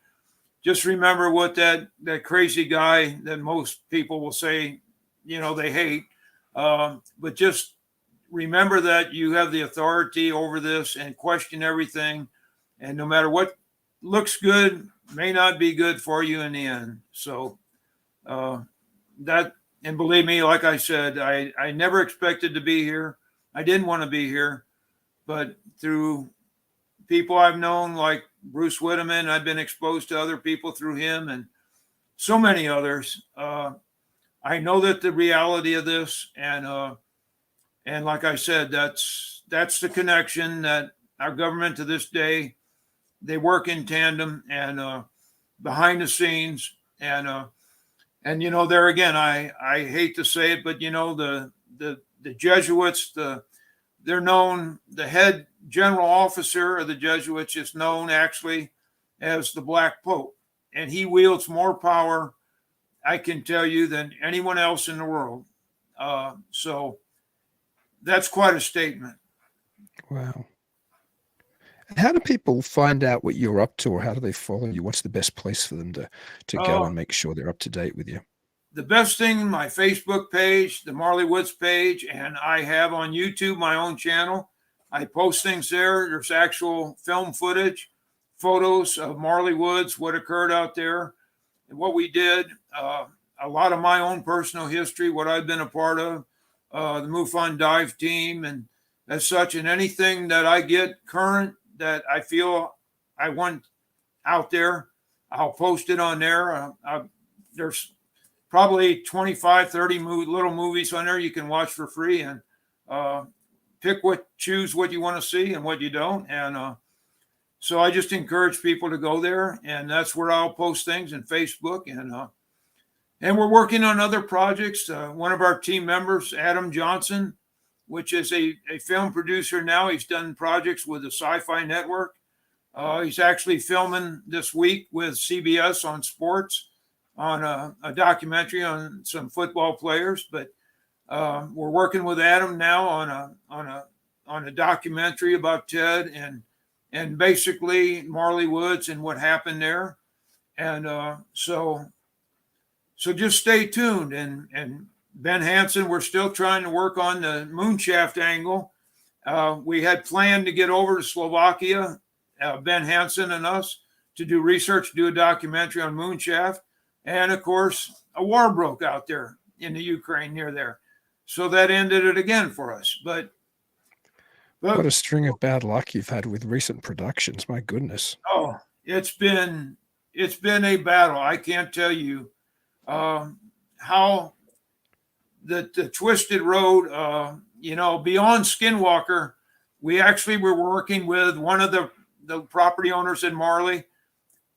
just remember what that crazy guy that most people will say, you know, they hate. But just remember that you have the authority over this, and question everything. And no matter what looks good, may not be good for you in the end. So and believe me, like I said, I never expected to be here. I didn't want to be here. But through people I've known, like Bruce Whitteman, I've been exposed to other people through him, and so many others. I know that the reality of this, and like I said, that's the connection that our government to this day, they work in tandem and behind the scenes. And And there again, I hate to say it, but the Jesuits, they're known. The head general officer of the Jesuits is known actually as the Black Pope, and he wields more power, I can tell you, than anyone else in the world. So that's quite a statement. Wow. How do people find out what you're up to, or how do they follow you? What's the best place for them to go and make sure they're up to date with you? The best thing, my Facebook page, the Marley Woods page, and I have on YouTube my own channel. I post things there. There's actual film footage, photos of Marley Woods, what occurred out there, and what we did. A lot of my own personal history, what I've been a part of, the MUFON dive team, and as such, and anything that I get current that I feel I want out there, I'll post it on there. There's probably 25, 30 little movies on there you can watch for free, and choose what you want to see and what you don't. And so I just encourage people to go there, and that's where I'll post things in Facebook. And we're working on other projects. One of our team members, Adam Johnson, which is a film producer now. He's done projects with the Sci-Fi Network. He's actually filming this week with CBS on sports, on a documentary on some football players. But we're working with Adam now on a documentary about Ted and basically Marley Woods and what happened there. And so just stay tuned. And Ben Hansen, we're still trying to work on the moonshaft angle. We had planned to get over to Slovakia, Ben Hansen and us, to do research, do a documentary on moonshaft. And of course, a war broke out there in the Ukraine near there. So that ended it again for us. But what a string of bad luck you've had with recent productions. My goodness. Oh, it's been a battle. I can't tell you how the twisted road, beyond Skinwalker. We actually were working with one of the property owners in Marley.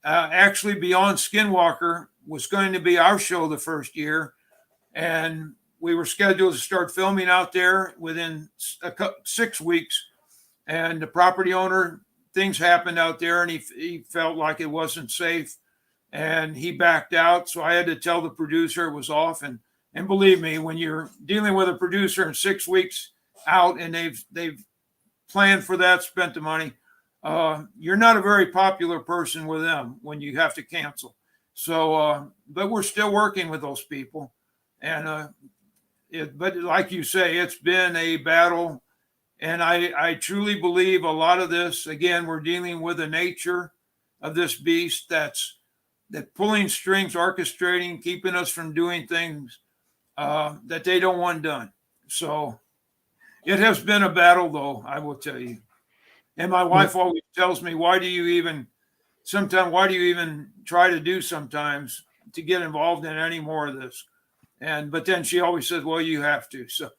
Actually, Beyond Skinwalker was going to be our show the first year, and we were scheduled to start filming out there within 6 weeks. And the property owner, things happened out there, and he felt like it wasn't safe, and he backed out. So I had to tell the producer it was off. And believe me, when you're dealing with a producer in 6 weeks out, and they've planned for that, spent the money, you're not a very popular person with them when you have to cancel. So, but we're still working with those people. And but like you say, it's been a battle. And I truly believe a lot of this, again, we're dealing with the nature of this beast that pulling strings, orchestrating, keeping us from doing things that they don't want done. So it has been a battle, though, I will tell you. And my wife always tells me, why do you even try to do sometimes to get involved in any more of this? But then she always says, well, you have to. So.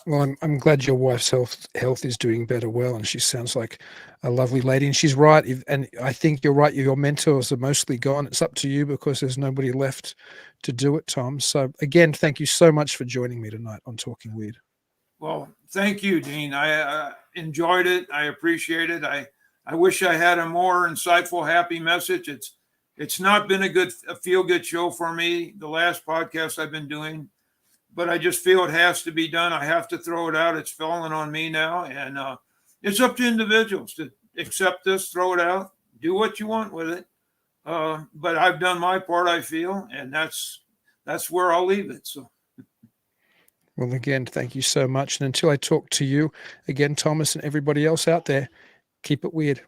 Well, I'm glad your wife's health is doing better. Well, and she sounds like a lovely lady, and she's right. And I think you're right. Your mentors are mostly gone. It's up to you because there's nobody left to do it, Tom. So again, thank you so much for joining me tonight on Talking Weird. Well, thank you, Dean. I enjoyed it. I appreciate it. I wish I had a more insightful, happy message. It's not been a feel-good show for me, the last podcast I've been doing, but I just feel it has to be done. I have to throw it out. It's falling on me now, and it's up to individuals to accept this, throw it out, do what you want with it. But I've done my part, I feel, and that's where I'll leave it. So. Well, again, thank you so much. And until I talk to you again, Thomas, and everybody else out there, keep it weird.